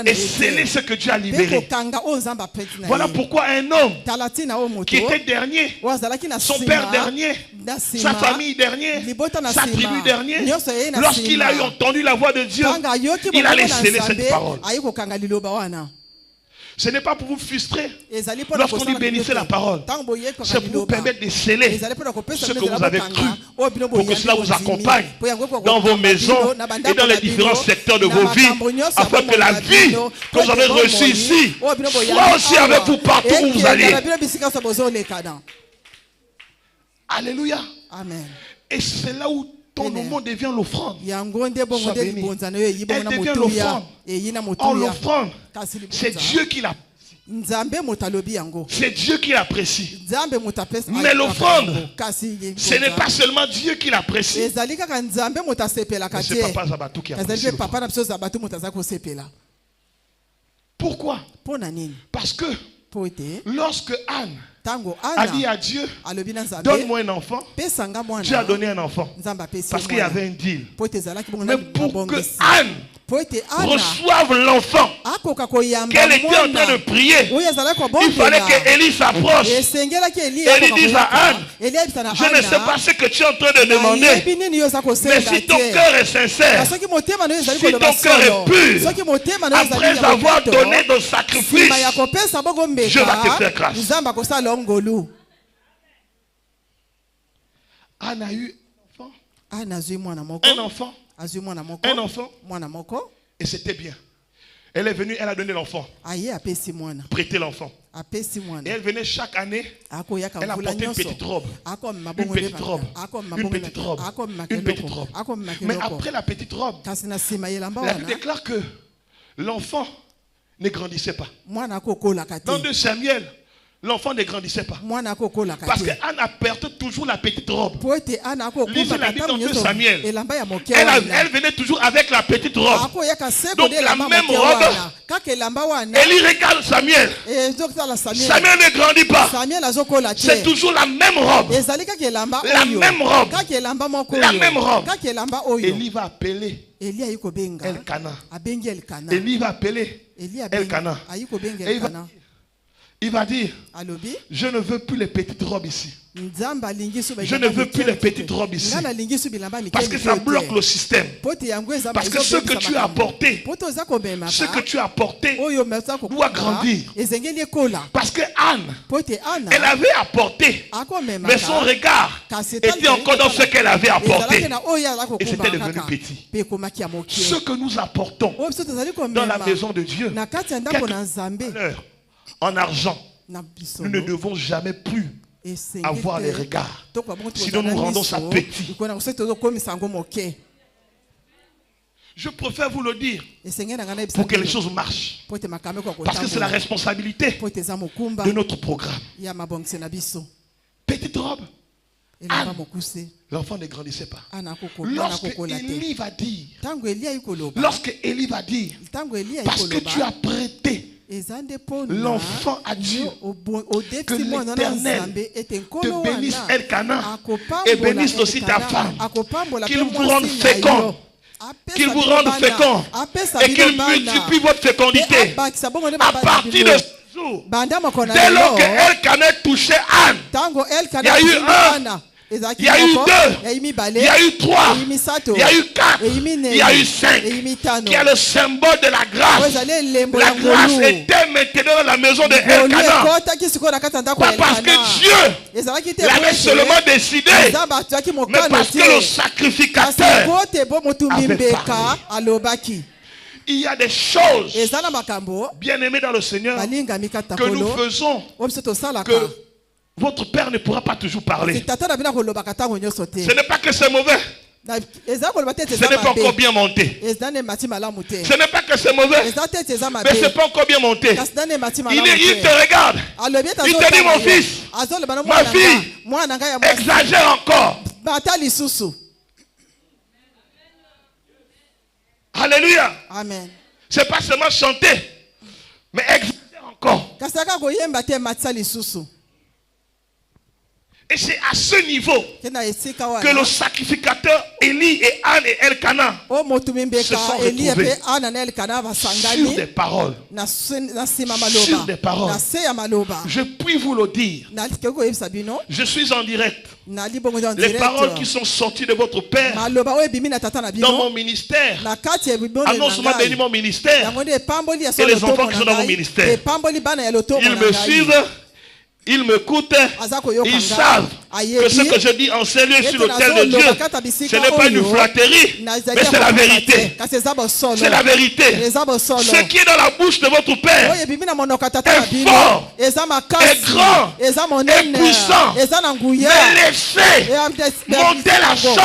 et sceller ce que Dieu a libéré. Voilà pourquoi un homme qui était dernier, son père dernier, sa famille dernier, sa tribu dernier, lorsqu'il a entendu la voix de Dieu, il allait sceller cette parole. Ce n'est pas pour vous frustrer lorsqu'on dit bénissez la parole. C'est pour vous permettre de sceller ce que vous avez cru, pour que cela vous accompagne dans vos maisons et dans les différents secteurs de vos vies, afin que la vie que vous avez reçue ici soit aussi avec vous partout où vous allez. Alléluia. Amen. Et c'est là où ton aumône devient l'offrande. yango nde bongo Sois nde béni. libonzano oyo eyi bongo Elle na devient motuya l'offrande. eyi na Oh, motuya l'offrande, kasi c'est libonza Dieu qui l'a. nzambe moto alobi yango C'est Dieu qui l'apprécie. nzambe moto apesa Mais l'offrande, kasi ce n'est pas seulement Dieu qui l'apprécie. ezali kaka nzambe moto asepelaka Mais c'est te Papa Zabatou qui ezali apprécie. mpe l'offrande. papa na biso zabatu moto aza kosepela Pourquoi? mpo na nini Parce que mpo ete lorsque Anne ntango a dit ana à Dieu, alobi na nzambe donne-moi un enfant, pesanga Dieu a mwana donné un enfant. nzambe apesi Parce qu'il y avait un deal. mpo ete ezalaki bongo Mais na pour que mabongisi Anne mpo ete ana reçoive l'enfant akoka koyamba qu'elle était en train de mwana prier, oyo azalaki il fallait kobongela que Élie s'approche. esengelaki Élie dit à Anne, eli ayebisa na je ne sais pas ce que tu es en train de demander, nayebi nini yo oza mais kosenga si ton te cœur est sincère, soki motema na yo ezali si koloba ton cœur solo est pur, soki motema na yo ezali après ya avoir bobeto, donné ton nsima sacrifice, ya kopesa bongo Dieu va te faire mbeka grâce. nzambe akosala ngolu Anne a eu ana azwi mwana moko un enfant, azwi mwana moko un enfant, mwana moko et c'était bien. Elle est venue, elle a donné l'enfant, aye apesi mwana prêté l'enfant. apesi Et mwana elle venait chaque année, akoyaka elle a mvula porté une nyonso petite robe. akomema Une bongo petite robe, une petite robe, une petite robe. akomema Mais keloko après la petite robe, kasi na nsima yelamba la Bible wana déclare que l'enfant ne grandissait pas. mwana akokolaka Dans te 2 Samuel, l'enfant ne grandissait pas. mwana akokolaka Parce te que Anne a perdu toujours la petite robe. po ete ana Lisez la akokumbaka Bible ntango dans 2 nyonso Samuel. elamba ya moke Elle wana venait toujours avec la petite robe. akoyaka seko Donc, de la elamba même moke robe, wana kaka elamba wana Élie regarde Samuel. ezokutala samuel Samuel ne grandit pas. samuel azokola C'est te toujours la même robe. ezali kaka elamba La oyo même robe. kaka elamba moko La oyo même robe. kaka elamba oyo Élie va appeler eli ayi kobenga Elkana. abengi elikana Élie va appeler eli Elkana. ayi kobenga Et elikana il va dire, alobi je ne veux plus les petites robes ici. nzambe alingi so Je ne veux plus les petites robes ici. nga nalingi so bilamba mike Parce que ça mike bloque te. le système. po te yango eza Parce que ce que tu as apporté, po te oza komemaka ce que tu as apporté, oyo oza doit grandir. ezengeli ekola Parce que Anne, po te ana elle avait apporté, mais son akomemaka regard kasi était encore dans ce qu'elle avait apporté. ezalaki na oyo aza Et c'était kokumba devenu kaka petit. mpe ekomaki ya moke Ce que nous apportons oyo biso tozali dans la komema maison de Dieu, na kati ya ndako na nzambe valeur, en argent, na nous ne biso devons jamais plus esengeli avoir te les regards. tokoka bongo Sinon, tozala nous rendons miso, ça petit. ikona kosoki tozokomisa yango moke Je préfère vous le dire esengeli na ngai nayebisa pour que les bino, choses marchent. po ete makambo ekoka Parce que c'est la kotambola responsabilité po ete eza mokumba de notre programme. ya mabongisi na biso Petite robe, elamba Anne. mokuse l'enfant ne grandissait pas. ana Lorsque kokola te Élie va dire, ntango eli ayi koloba lorsque Élie va dire, ntango eli ayi parce que tu as koloba prêté eza nde mpona l'enfant à Dieu, odefisi que mwana na l'Éternel nzambe ete te nkolo bénisse wana Elkana akopambola et bénisse aussi ta Elkana, femme. akopambola Qu'il mpe vous mwasi rende na fécond. yo. Apesa Qu'il vous bino rende bana, fécond apesa et bino qu'il bana, multiplie votre fécondité. mpe abakisa bongo nde À babana partir bino. de ce jour, banda moko na dès lors que lelo Elkana touchait Anne, ntango Il y elkana a eu asimbi un, bana ezalaki il y a eu moko deux, eyi mibale il y a eu 3, eyi misato il y a eu 4, eyi minei il y a eu 5, eyi mitano qui est le symbole de la oyo grâce. ezali elembo La ya grâce ngolu était maintenant dans la maison de ngolu Elkana. ekotaki sikoyo na kati ya ndako Pas ya parce que elkana Dieu ezalaki te l'avait seulement décidé, nzambe atuyaki mais mokano parce que le te kasi sacrificateur, po te bo motumbi avait mbeka parlé. alobaki il y a des choses, eza na makambo bien aimés dans le Seigneur, balingami kati que nous kolo faisons, oyo biso tosalaka que votre Père ne pourra pas toujours parler. tata na bino akolobaka ntango nyonso te Ce n'est pas que c'est mauvais, eza koloba te ete ce eza n'est pas encore mabe bien monté. eza na emati malamu te Ce n'est pas que c'est mauvais, eza te ete eza mabe mais ce n'est pas encore bien monté. kasi na emati Il malamu te te regarde, alobi ete il te dit, mon fils, azoloba na ma fille, mwana na ngai ya mwasi exagère encore. bata lisusu Alléluia. amen C'est pas seulement chanter, mais exagère encore. kasi aka koyemba te ematisa lisusu Et c'est à ce niveau ke na esika que le wana sacrificateur Élie et Anne et Elkana, oyo motumi se mbeka sont eliya retrouvés mpe ana na elikana sur basangani des paroles, na nsima sur des maloba paroles. na se ya maloba Je puis vous le dire, nakoki koyebisa bino je suis en direct. nali bongo en Les paroles qui direct sont sorties de votre Père maloba oyo ebimi na tata na dans mon bino ministère, na kati ya biboneli ah non na seulement béni ngai mon ministère, yango nde epamboli ya et les solo enfants tomo qui na sont dans mon ngai ministère. epamboli bana ya lotomo Ils na me ngai suivent Ils m'écoutent, aza koyoka ils nga. savent que ce que je dis en ces lieux sur l'autel de Dieu, ce n'est pas une flatterie, mais c'est la vérité. C'est la vérité. Ce qui est dans la bouche de votre Père est fort, est grand, est puissant. Mais laissez monter la chose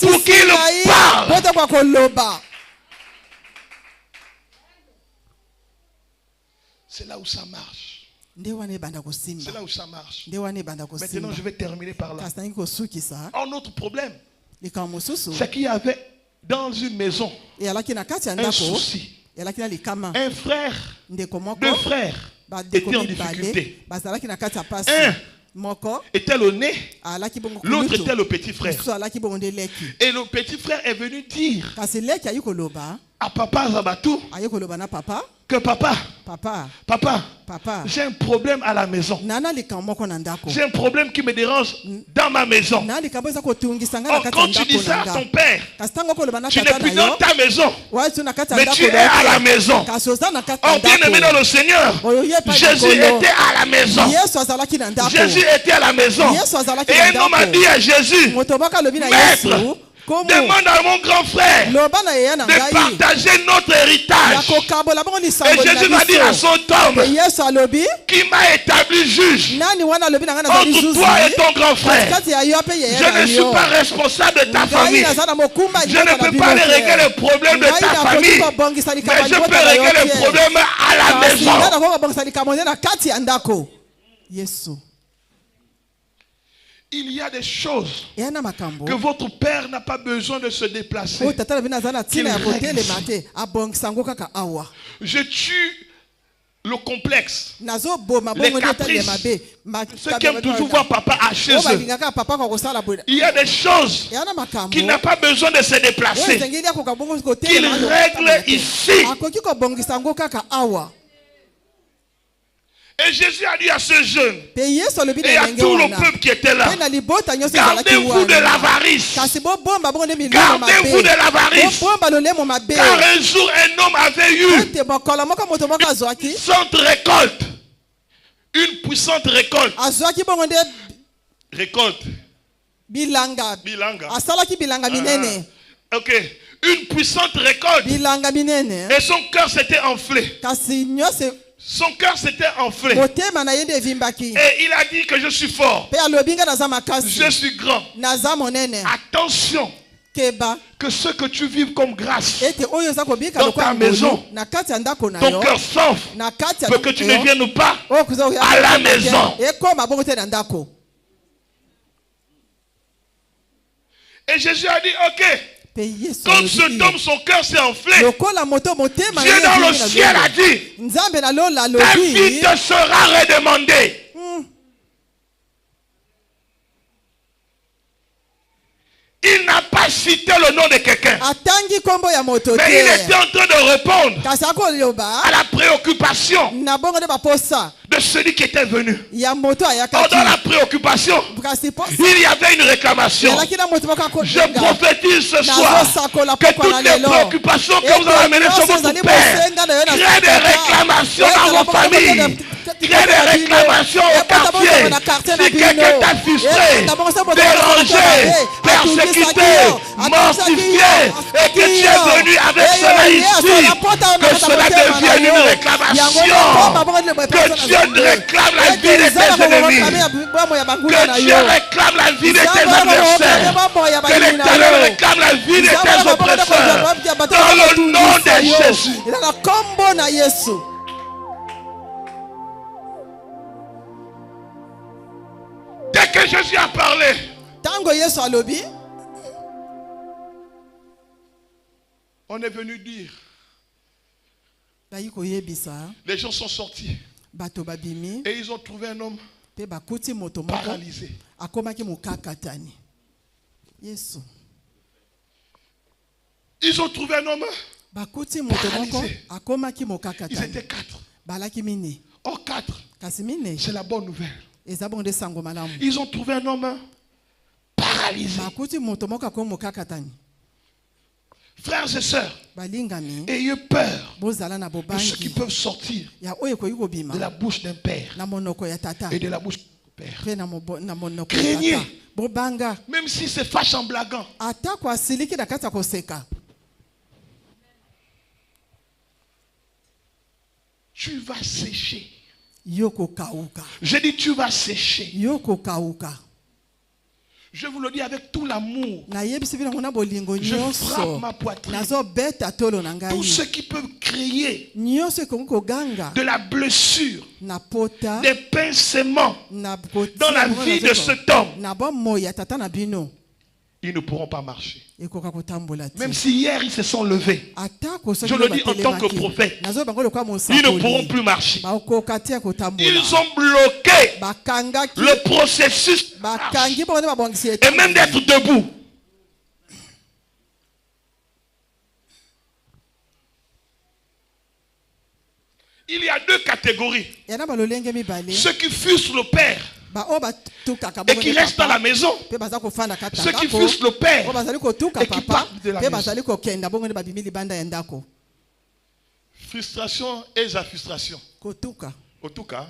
pour qu'il parle. C'est là où ça marche. C'est là où ça marche. Maintenant, je vais terminer par là. Un autre problème, c'est qu'il y avait dans une maison un souci. Un frère, deux frères étaient en difficulté. Un était le nez, l'autre était le petit frère. Et le petit frère est venu dire à papa Zabatou que papa, j'ai un problème à la maison. J'ai un problème qui me dérange dans ma maison. Or, quand tu dis ça à ton père, tu n'es plus dans ta maison, mais tu es à la maison. Or, bien aimé dans le Seigneur, Jésus était à la maison. Jésus était à la maison. Et un homme a dit à Jésus, Maître, demande à mon grand frère de partager notre héritage. Et Jésus va dire à son homme qui m'a établi juge entre toi et ton grand frère. Je ne suis pas responsable de ta famille. Je ne peux pas régler les problèmes de ta famille, mais je peux régler les problèmes à la maison. Il y a des choses que votre père n'a pas besoin de se déplacer. Je tue le complexe, les caprices, ceux qui aiment toujours voir papa à chez eux. Il y a des choses qui n'ont pas besoin de se déplacer, qu'il règle ici. Et Jésus a dit à ce jeune et à tout le peuple qui était là, gardez-vous de l'avarice. Gardez-vous de l'avarice. Car un jour un homme avait eu une puissante récolte. Une puissante récolte. Récolte. Bilanga. Ok. Une puissante récolte. Et son cœur s'était enflé. Son cœur s'était enflé. Et il a dit que je suis fort. Je suis grand. Attention. Que ce que tu vives comme grâce dans ta maison, ton cœur s'enfle, pour que tu ne viennes pas à la maison. Et Jésus a dit, ok. Comme cet homme, son cœur s'est enflé, Dieu dans le ciel a dit, ta vie te sera redemandée. Il n'a pas cité le nom de quelqu'un, mais il était en train de répondre à la préoccupation de celui qui était venu. Or, dans la préoccupation, il y avait une réclamation. Je prophétise ce soir que toutes les préoccupations que vous avez amenées sur votre père créent des réclamations dans vos familles, créent des réclamations au quartier. Si quelqu'un t'a frustré, dérangé, persécuté, mortifié, et que tu es venu avec cela ici, que cela devienne une réclamation. Que Dieu réclame la vie de tes ennemis. Que Dieu réclame la vie de tes adversaires. Que l'Éternel réclame la vie de tes oppresseurs. Dans le nom de Jésus. Dès que Jésus a parlé, on est venu dire, les gens sont sortis et ils ont trouvé un homme paralysé. Ils ont trouvé un homme paralysé. Ils étaient 4. Or 4, c'est la bonne nouvelle. Ils ont trouvé un homme paralysé. Frères et sœurs, balingami ayez peur bozala na de ceux bobangi qui peuvent sortir ya oyo ekoki kobima de la bouche d'un père na monoko ya tata et de la bouche d'un père. mpe na monoko ya Craignez. tata bobanga Même si c'est fâche en blaguant. atako asiliki na kati ya koseka Tu vas sécher. yo kokauka Je dis tu vas sécher. yo kokauka Je vous le dis avec tout l'amour. nayebisi bino ngo na bolingo Je frappe nyonso ma poitrine. nazobeta tolo na Tous ngai ceux qui peuvent créer nyonso ekoki koganga de la blessure, na pota des pincements na dans la vie de cet homme, na bomoi ya tata na bino ils ne pourront pas marcher. ekoka kotambola te Même si hier ils se sont levés, atako je le dis en tant que prophète, nazo bango lokwa ils ne mosakoli pourront plus marcher. bakoka te ya kotambola Ils ont bloqué bakangaki le processus de marche bakangi mpo nde babongisi et même d'être debout. Il y a deux catégories. yana balolenge mibale Ceux qui fussent le Père baoyo batukaka et qui restent dans la maison. mpe baza kofanda kati Ceux ya qui ndako fussent le Père oyo bazali kotuka et qui papa partent de la mpe maison. bazali kokenda bongo nde babimi libanda ya ndako Frustration et la frustration. kotuka En tout cas,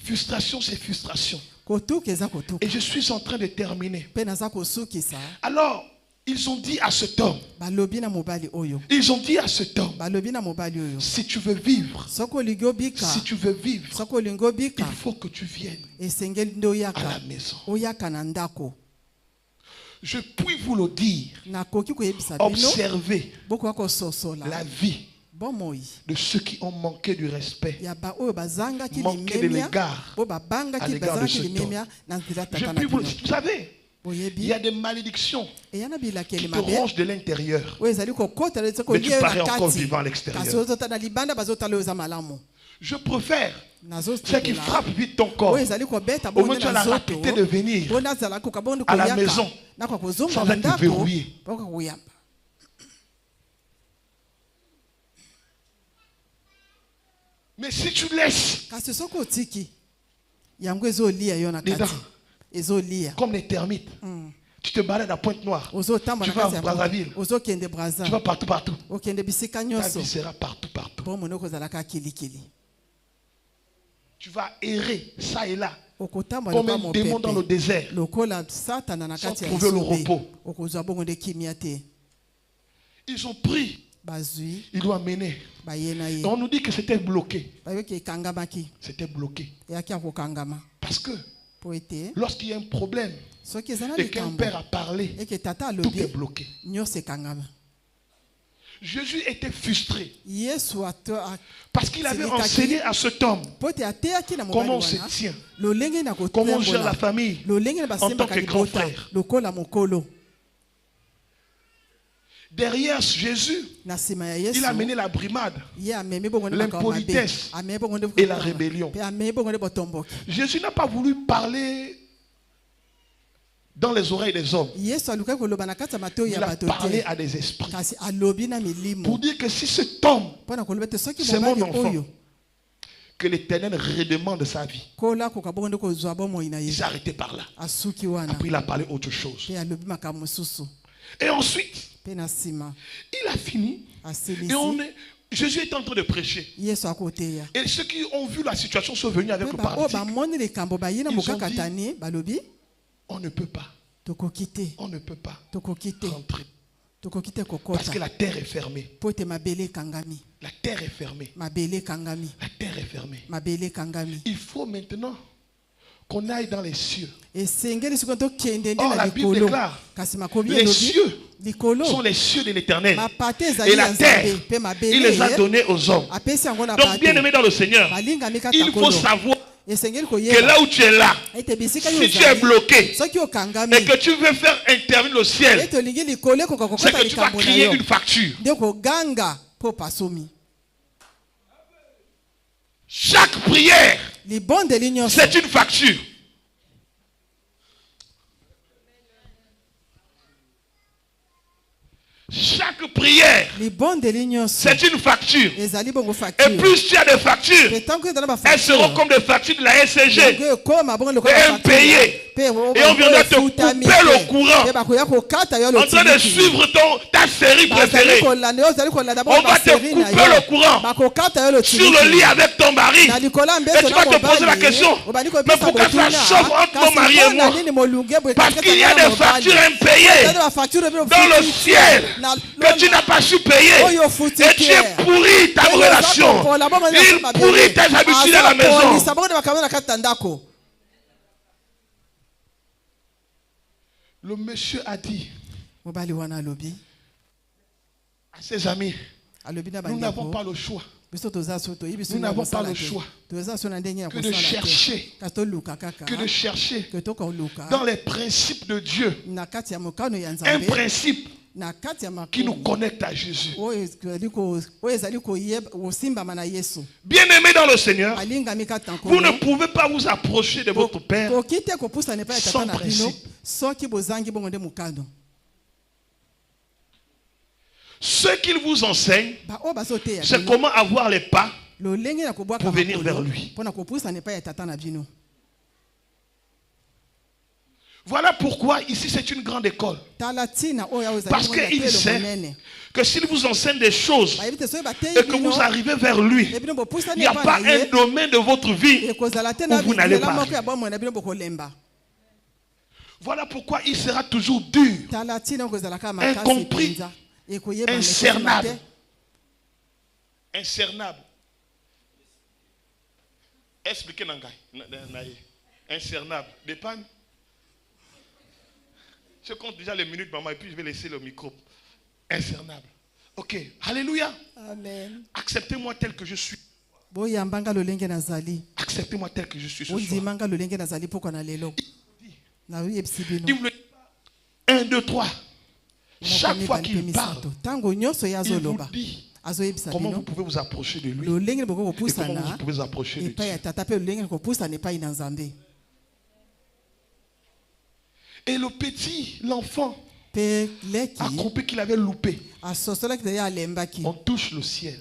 frustration, c'est frustration. kotuka eza kotuka Et je suis en train de terminer. mpe naza kosukisa Alors, ils ont dit à cet homme, balobi na mobali oyo ils ont dit à cet homme, balobi na mobali oyo si tu veux vivre, soki olingi obika si tu veux vivre, soki olingi obika il faut que tu viennes esengeli nde à oyaka la maison. oyaka na ndako Je puis vous le dire, nakoki koyebisa bino observez bokoka kososola la vie bomoi de ceux qui ont manqué du respect. ya baoyo bazangaki Manquer de limemia l'égard oyo à babangaki l'égard de bazangaki ce limemia na nzela Je tata na puis vous, bino vous savez, il boyebi y a des malédictions eya na qui bilakeli te mabe rongent de l'intérieur. oyo ezali kokotela soki Mais tu olie parais na encore kati vivant à l'extérieur. kasi ozotala libanda bazotala oyo eza malamu Je préfère ceux qui nazosepela frappent vite ton corps. oyo ezali kobeta Au moins bonde tu as na la nzoto rapidité de venir mpo nazala koka bonde à la koyaka maison nakoka kozonga sans na être ndako verrouillé. boka koyamba Mais si tu laisses kasi soki otiki yango ezolia yo na Dedans. kati ezolia comme les termites, tu te balades à Pointe-Noire, ozotambola tu na vas kati à ya Brazzaville, ozokende braza tu vas partout, partout. okende bisika Ta nyonso vie sera partout, partout. mpo moni okozalaka kilikili Tu vas errer ça et là, okotambola comme lokola un démon dans le mopepe désert. lokola satana na Sans kati ya trouver le esobe repos. okozwa bongo nde kimia te Ils ont pris, bazwi ils l'ont amené. baye na ye Et on nous dit que c'était bloqué. bayoki ekangamaki C'était bloqué. eyaki ya kokangama Parce que po ete lorsqu'il y a un problème soki eza na et qu'un likambo père a parlé, eke tata tout alobi est bloqué. nyonso ekangama Jésus était frustré yesu parce qu'il avait Silikaki. enseigné à cet homme po ete ateyaki na mobali comment on se wana tient, lolenge na comment on gère la kotambola famille. lolenge na tant basembaka que grand libota frère. lokola mokolo Derrière Jésus, na nsima ya il yesu a mené la brimade. ye amemi bongo nde makambo mabe L'impolitesse amemi bongo nde et la rébellion. mpe amemi bongo nde botomboki Jésus n'a pas voulu parler dans les oreilles des hommes. yesu alukaki koloba na kati ya matoi Il ya a bato parlé te à des esprits kasi alobi na milimo pour dire que si cet homme, mpo na koloba ete soki c'est mon mobali enfant, oyo que l'Éternel redemande sa vie. kola koka bongo nde kozwa bomoi na Il ye s'est arrêté par là. asuki wana Après, il a parlé autre chose. mpe alobi makambo mosusu Et ensuite, mpe na nsima il a fini. Et asilisi Jésus est en train de prêcher. yesu akoteya Et ceux qui ont vu la situation sont venus avec mpe le baoyo paralytique. bamoni likambo baye na Ils ont mokakatani balobi On ne peut pas. tokoki te On ne peut pas tokoki te rentrer. tokoki te Parce kokota que la terre est fermée. mpo ete mabele ekangami La terre est fermée. mabele ekangami La terre est fermée. mabele ekangami Il faut maintenant qu'on aille dans les cieux. esengeli soki tokende nde Or, na la Bible likolo déclare, kasi makomi les elobi cieux likolo sont les cieux de l'éternel. mapate ezali Et ya la nzambe terre, mpe il les a mabele donnés aux hommes. apesi yango na Donc, bien aimé bato dans le Seigneur, balingami kaka il faut kolo savoir esengeli que koyeba là où tu es là, ete bisika si tu es bloqué soki okangami et que tu veux faire intervenir le ciel, ete olingi likolo ekoka c'est kokota que tu vas likambo na crier yo une facture. nde koganga mpo pasomi Chaque prière, libondeli nyonso c'est une facture. Chaque prière, libondeli nyonso c'est une facture. ezali bongo Et facture plus tu as de factures, ntango ezala elles seront bafacture comme des factures de la SCG. ekoma bongo lokola Et impayé. Et on viendra te couper le courant. En train de suivre ta série préférée. On va te couper le courant sur le lit avec ton mari. Et tu vas te poser la question, mais pourquoi ça chauffe entre mon mari et moi? Parce qu'il y a des factures impayées dans le ciel que tu n'as pas su payer. Et tu es pourri ta relation. Il pourrit tes habitudes à la maison. Le monsieur a dit à ses amis, nous n'avons pas le choix. Nous n'avons pas le choix que de chercher dans les principes de Dieu un principe qui nous connecte à Jésus. Bien-aimés dans le Seigneur, vous ne pouvez pas vous approcher de votre Père sans principe. Ce qu'il vous enseigne, c'est comment avoir les pas pour venir vers lui. Voilà pourquoi ici c'est une grande école. Parce qu'il sait que s'il vous enseigne des choses et que vous arrivez vers lui, il n'y a pas un domaine de votre vie où vous n'allez pas. Voilà pourquoi il sera toujours dur, incompris, incernable. Incernable. Expliquez Nangai. Incernable. Dépanne. Je compte déjà les minutes, maman, et puis je vais laisser le micro. Incernable. Ok. Alléluia. Amen. Acceptez-moi tel que je suis. Acceptez-moi tel que je suis ce soir. Il me dit 1, 2, 3. Chaque fois qu'il parle, il vous dit comment vous pouvez vous approcher de lui et comment vous pouvez vous approcher de Dieu. Et le petit, l'enfant, a compris qu'il avait loupé. On touche le ciel.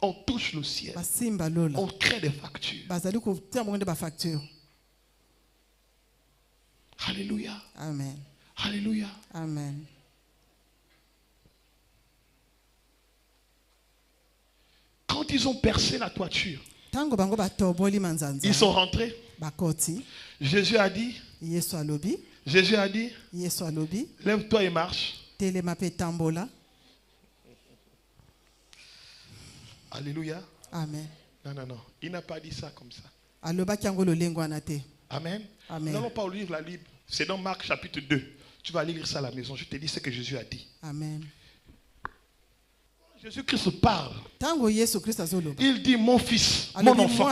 On touche le ciel. On crée des factures. Alléluia. Amen. Alléluia. Amen. Quand ils ont percé la toiture, ils sont rentrés. Jésus a dit, lève-toi et marche. Alléluia. Amen. Non. Il n'a pas dit ça comme ça. Amen. Nous n'allons pas lire la Bible. C'est dans Marc chapitre 2. Tu vas lire ça à la maison. Je te dis ce que Jésus a dit. Amen. Jésus-Christ parle. Il dit mon fils, mon enfant.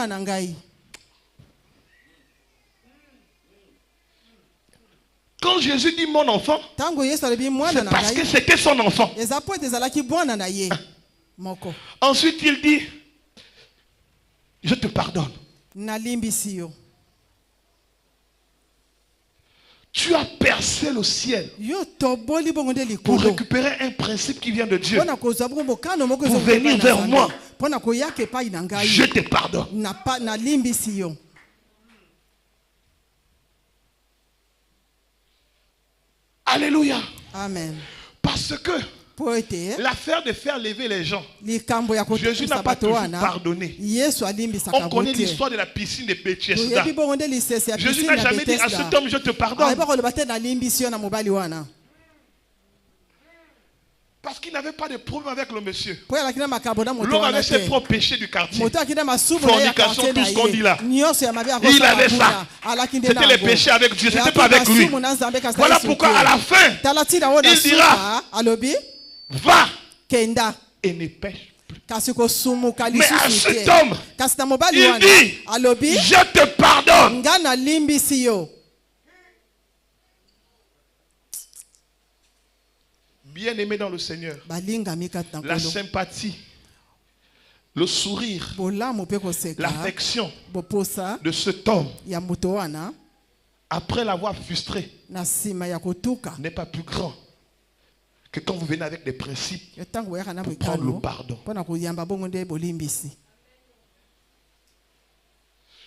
Quand Jésus dit mon enfant, c'est parce que c'était son enfant. Ensuite il dit, je te pardonne. Tu as percé le ciel pour récupérer un principe qui vient de Dieu. Pour venir vers moi, je te pardonne. Alléluia. Amen. Parce que l'affaire de faire lever les gens, Jésus n'a pas toujours pardonné. On connaît l'histoire de la piscine de Bethesda. Jésus n'a jamais dit à cet homme, je te pardonne. Parce qu'il n'avait pas de problème avec le monsieur. L'homme avait ses propres péchés du quartier. Fornication, tout ce qu'on dit là. Il avait ça. C'était les péchés avec Dieu, c'était pas avec lui. Voilà pourquoi à la fin, il dira, va et ne pêche plus. Mais à cet homme, il dit, je te pardonne. Bien-aimé dans le Seigneur, la sympathie, le sourire, l'affection de cet homme, après l'avoir frustré, n'est pas plus grand que quand vous venez avec des principes pour prendre le pardon.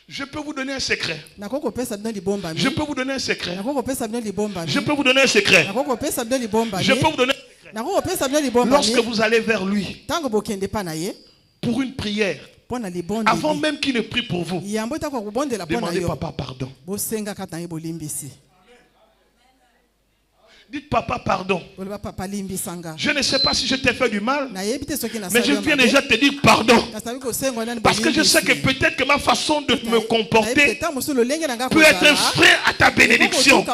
Je peux vous donner un secret. nakokopesa bino libomba Je peux vous donner un secret. nakokopesa bino libomba Je peux vous donner un secret. nakokopesa bino libomba Je peux vous donner un secret. nakokopesa bino libomba Lorsque vous allez vers lui tango bokende pa na ye pour une prière, pona libonde avant même qu'il ne prie pour vous, yambo etako kobondela pona demandez yo papa pardon. bosenga kata na ye bolimbisi Dites papa pardon. oloba papa limbisanga Je ne sais pas si je t'ai fait du mal, nayebi te soki mais je viens déjà te dire pardon. nasabi kosengwa nani Parce que je sais que peut-être que ma façon de me comporter peut être un frein à ta bénédiction.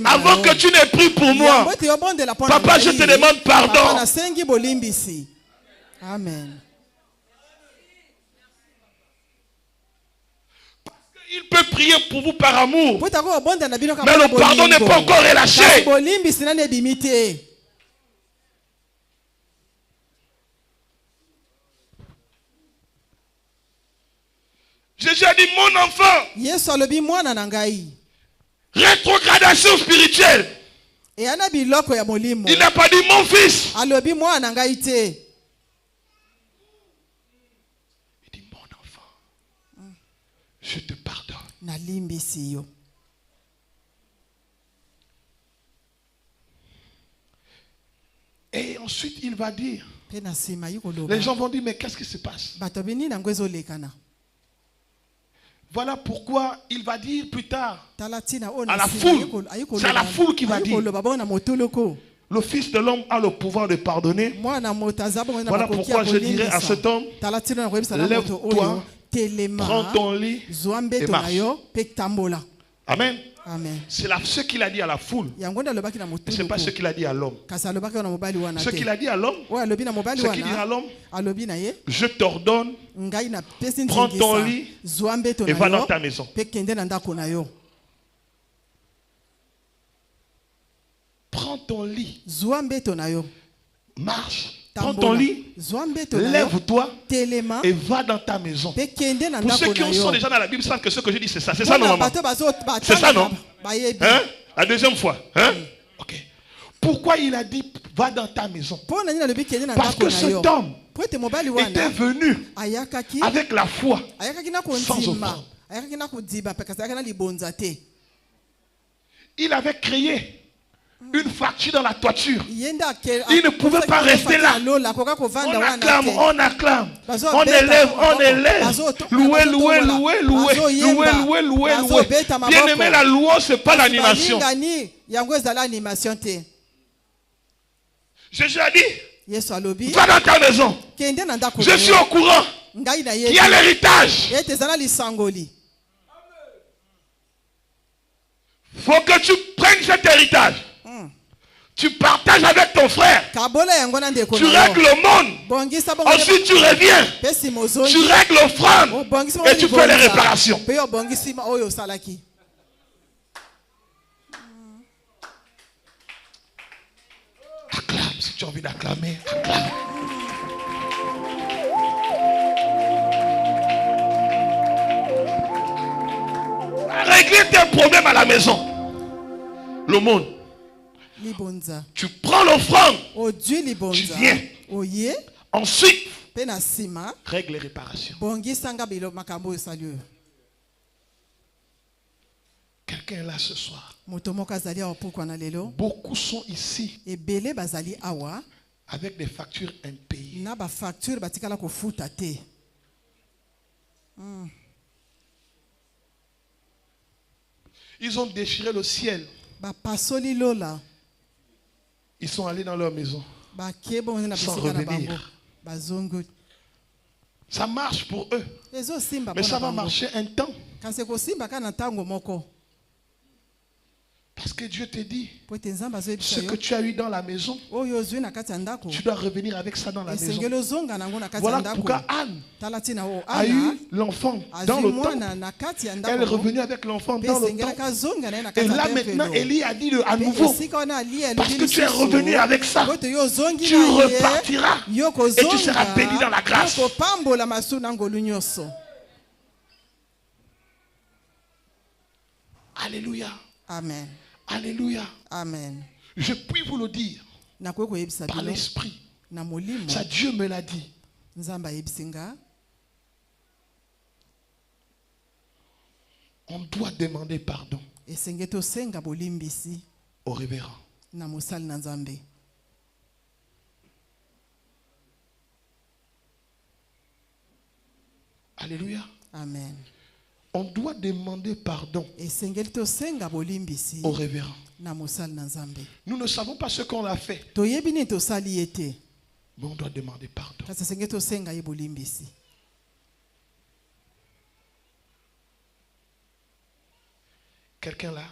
Avant que tu n'aies pris pour moi, papa, je te demande pardon. nasengi bolimbisi amen. Il peut prier pour vous par amour, mais le pardon n'est pas encore relâché. Jésus a dit, mon enfant, rétrogradation spirituelle. Il n'a pas dit mon fils. Il dit mon enfant, je te pardonne. Et ensuite il va dire, les gens vont dire, mais qu'est-ce qui se passe? Voilà pourquoi il va dire plus tard à la foule, c'est à la foule qui va dire, le Fils de l'homme a le pouvoir de pardonner. Voilà pourquoi je dirais à cet homme, lève-toi, prends ton lit et marche. Amen. C'est ce qu'il a dit à la foule. Ce n'est pas ce qu'il a dit à l'homme. Ce qu'il a dit à l'homme, ce qu'il dit à l'homme, je t'ordonne, prends ton lit et va dans ta maison. Prends ton lit, marche. Prends ton lit, lève-toi et va dans ta maison. Pour ceux qui sont déjà dans la Bible savent que ce que je dis c'est ça. C'est ça non, maman? C'est ça non? Hein? La deuxième fois. Hein? Ok. Pourquoi il a dit va dans ta maison? Parce que cet homme était venu avec la foi sans offrande. Il avait créé une fracture dans la toiture. Il ne pouvait pas rester là. On acclame. On élève. Louer. Bien aimé, la louange, ce n'est pas l'animation. Jésus a dit, va dans ta maison. Je suis au courant. Il y a l'héritage. Il faut que tu prennes cet héritage. Tu partages avec ton frère. Tu règles le monde. Ensuite tu reviens. Tu règles l'offrande. Et tu fais les réparations. Acclame. Si tu as envie d'acclamer, acclame. Régler tes problèmes à la maison. Le monde. Tu prends l'offrande. Tu viens. Ensuite, règle les réparations. Quelqu'un est là ce soir. Beaucoup sont ici avec des factures impayées. Ils ont déchiré le ciel. Ils sont allés dans leur maison sans revenir. Ça marche pour eux. Mais ça va marcher un temps. Parce que Dieu te dit, ce que tu as eu dans la maison, tu dois revenir avec ça dans la maison. Voilà pourquoi Anne a eu l'enfant dans le temps. Elle est revenue avec l'enfant dans le temps. Et là maintenant, Élie a dit à nouveau, parce que tu es revenu avec ça, tu repartiras et tu seras béni dans la grâce. Alléluia. Amen. Alléluia. Amen. Je puis vous le dire par l'esprit. Ça, Dieu me l'a dit. On doit demander pardon esengeli tosenga bolimbisi au révérend. na mosali na Nzambe. Alléluia. Amen. On doit demander pardon Esengeli tosenga bolimbisi au révérend. na mosali na Nzambe. Nous ne savons pas ce qu'on a fait, Toyebi nini tosali ye te, mais on doit demander pardon. kasi esengeli tosenga ye bolimbisi. Quelqu'un là?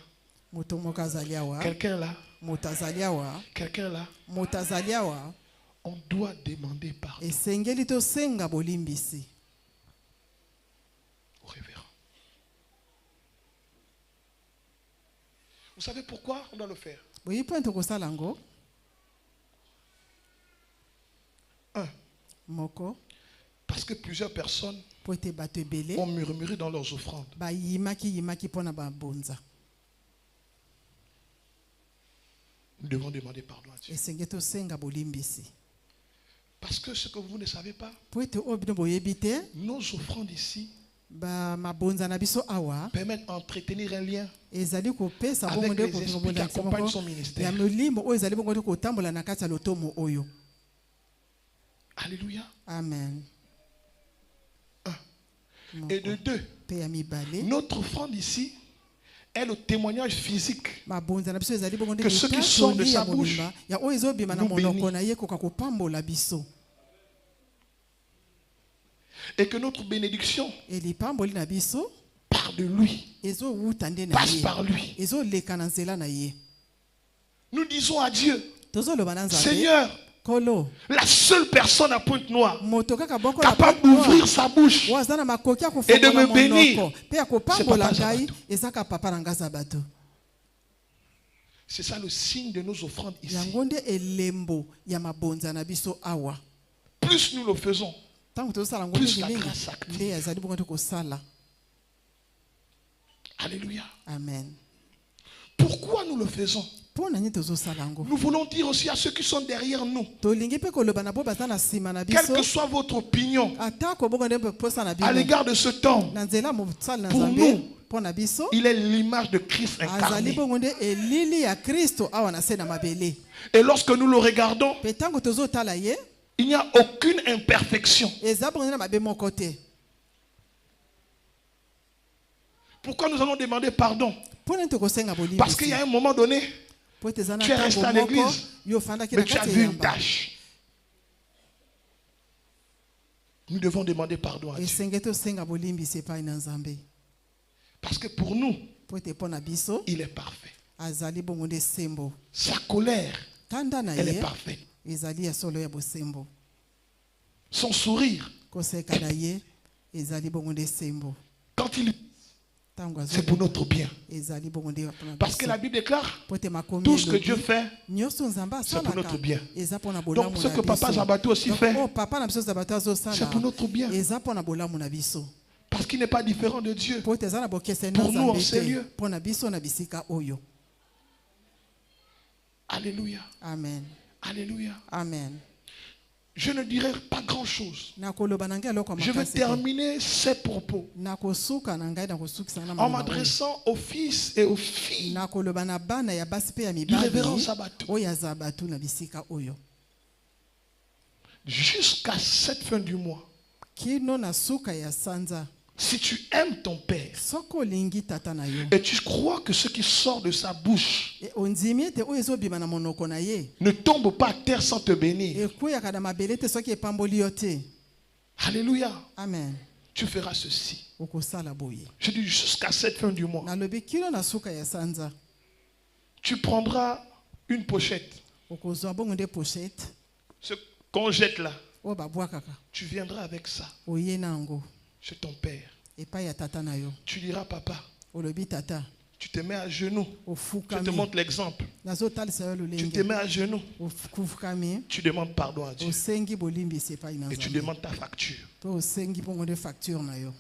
Moto moko azali awa, Quelqu'un là? moto azali awa, Quelqu'un là? moto azali awa, On doit demander pardon esengeli tosenga bolimbisi au révérend. Vous savez pourquoi on doit le faire? boyi mpo tokosala yango. Un, Moko parce que plusieurs personnes po ete bato ebele ont murmuré dans leurs offrandes. bayimaki mpo na babonza. Nous devons demander pardon à Dieu. Esengeli tosenga bolimbisi Parce que ce que vous ne savez pas, po ete oyo bino boyebi te, nos offrandes ici mabonza na biso awa permettent d'entretenir un lien ezali kopesa avec bongo nde les esprits qui accompagnent son ya ministère. molimo oyo ezali bongo nde kotambola na kati ya lotomo oyo. Alléluia. Amen. Un. Et de deux, Mpe ya mibale notre offrande ici est le témoignage physique mabonza na biso ezali bongo nde que ceux qui sortent de litatoli sa ya bouche mobimba ya oyo ezobima na nous monoko bénit. na ye koka kopambola biso, et que notre bénédiction elipamboli na biso part de lui, ezowuta nde na passe ye, par lui. ezoleka na nzela na ye. Nous disons à Dieu, Tozoloba na Nzambe, Seigneur, Kolo la seule personne à Pointe-Noire moto kaka boko na capable d'ouvrir sa bouche oyo aza na makoki ya et de kofongola me bénir, monoko mpe ya c'est kopambola Papa ngai Zabato. ezaka papa na ngai Zabato. c'est ça le signe de nos offrandes ici. Yango nde elembo ya mabonza na biso awa. Plus nous le faisons, Ntango tozosala yango plus la mingi grâce s'active. nde ezali bongo nde kosala. Alléluia. Amen. Pourquoi nous le faisons? Mpo na nini tozosala yango? Nous voulons dire aussi à ceux qui sont derrière nous, Tolingi mpe koloba na bo baza na nsima na quelle biso, que soit votre opinion atako bongo nde mposa na à bino l'égard de ce temps, na nzela mosali na Pour Nzambe nous, mpo na biso il est l'image de Christ azali incarné. bongo nde elili ya Kristo awa na se na mabele. Et lorsque nous le regardons, Mpe ntango tozotala ye il n'y a aucune imperfection. eza bongo nde na mabe moko te. Pourquoi nous allons demander pardon? Mpo nini tokosenga Parce qu'il y bolimbisi? a un moment donné, Po ete eza na tu es resté à ntango moko l'église, yo ofandaki mais na tu as kati vu ya une yamba. tâche. Nous devons demander pardon à Dieu. Esengeli tosenga bolimbisi epai na Nzambe. Parce que pour nous, Po ete mpo na biso il est parfait. azali bongo nde sembo. Sa colère, Kanda na elle est ye parfaite. ezali ya solo ya bosembo. Son sourire, Koseka na ye ezali bongo nde sembo. quand il... Ntango c'est pour notre bien. ezali bongo nde mpona Parce que biso. la Bible déclare, Po ete makomi tout ce que elobi, Dieu fait, nyonso Nzambe c'est pour asalaka notre bien. eza mpona bolamu Donc na ce que Papa biso. Zabato aussi Donc, fait, oyo papa na biso Zabato azosala c'est pour notre bien. eza mpona bolamu na biso. Parce qu'il n'est pas différent de Dieu. Po ete eza na bokeseni Pour na nous, en Nzambe ces te lieux. mpona biso na bisika oyo. Alléluia. Amen. Alléluia. Amen. Je ne dirai pas grand-chose. Nakoloba na ngai eloko ya Je vais makasi te. terminer ces propos Nakosuka na ngai nakosukisa na en maloba oyo. m'adressant aux fils et aux filles Nakoloba na bana ya basi mpe ya du mibali révérend Zabato. oyo aza batu na bisika oyo. Jusqu'à cette fin du mois. Kino na suka ya sanza. Si tu aimes ton père Soki olingi tata na yo et tu crois que ce qui sort de sa bouche ondimi ete oyo ezobima na monoko na ye ne tombe pas à terre sans te bénir, ekweyaka na mabele te soki epamboli yo te. alléluia, Amen. tu feras ceci. Okosala boye. Je dis jusqu'à cette fin du mois. Nalobi kino na suka ya sanza Tu prendras une pochette, okozwa bongo nde pochette ce qu'on jette là. oyo babwakaka Tu viendras avec ça oye nango chez ton père. epai ya tata na yo. Tu diras, papa, Olobi tata tu te mets à genoux. Je te ofukami montre l'exemple. nazotalisa yo Tu te lolenge mets à genoux. ofukami Tu demandes pardon à Dieu. osengi bolimbisi epai na Et tu Nzambe demandes ta facture. mpe osengi bongo nde facture na yo.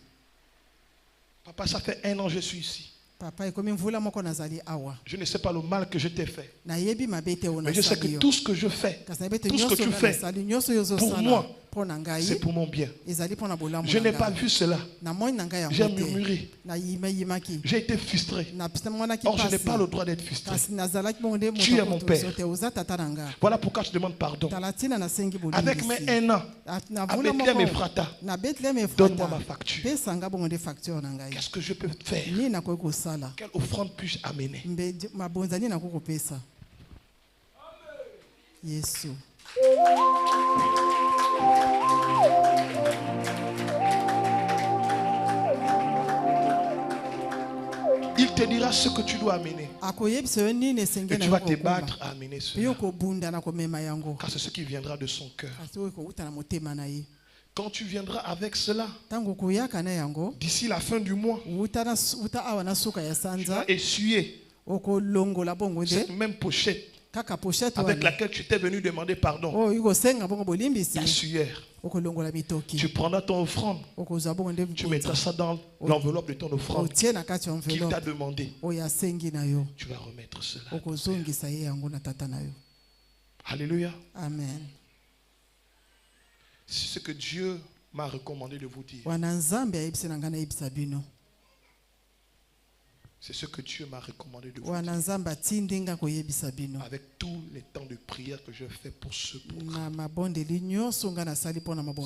Papa, ça fait 1 an que je suis ici. Papa ekomi mvula moko nazali awa Je ne sais pas le mal que je t'ai fait. nayebi mabe te oyo Mais je sais nasali que yo tout ce que je fais, kasi nayebi ete tout ce que nyonso tu oyo fais, nasali nyonso oyo pour ozosala moi, mpo na ngai c'est pour mon bien. ezali mpo na bolamu Je na n'ai ngai. pas vu cela. namoni na ngai J'ai yango te murmuré. nayimaki J'ai été frustré. namonaki Or, je n'ai pasi pas le droit d'être frustré. kasi nazalaki bongo nde Tu es mon moto père. akotoso te oza tata na nga Voilà pourquoi je demande pardon. tala ntina nasengi Avec mes bolimbisi 1 an, na à vuna Bethléem moko Ephrata, na Bethléem donne-moi Ephrata ma facture. pesa nga bongo nde facture na ngai Qu'est-ce que je peux faire? nini nakoki kosala Quelle offrande puis-je amener? mabonza nini nakoki kopesa yesu Il te dira ce que tu dois amener. akoyebisa yo nini Et esengeli tu na vas yo te kokoma. battre à amener Pe yo cela. kobunda na komema yango Car c'est ce qui viendra de son cœur. kasi oyo kouta na motema na ye Quand tu viendras avec cela, ntango koyaka na yango d'ici la fin du mois, uta awa na suka ya tu vas sanza essuyer okolongola bongo nde cette même pochette kaka pochette avec wana laquelle tu t'es venu demander pardon. oyo kosenga bongo bolimbisi Ta sueur. okolongola Tu mitoki prendras ton offrande. okozwa bongo nde Tu mettras ça dans l'enveloppe de ton offrande otie na kati ya qu'il t'a enveloppe demandé. oyo asengi na yo Tu vas remettre cela. okozongisa ye yango na tata na yo Alléluia. amen C'est ce que Dieu m'a recommandé de vous dire. wana nzambe ayebisi na ngai nayebisa bino C'est ce que Dieu m'a recommandé de vous wana dire. nzambe atindi nga koyebisa bino Avec tous les temps de prière que je fais pour ce programme. na mabondeli nyonso nga nasali mpo na mabondeli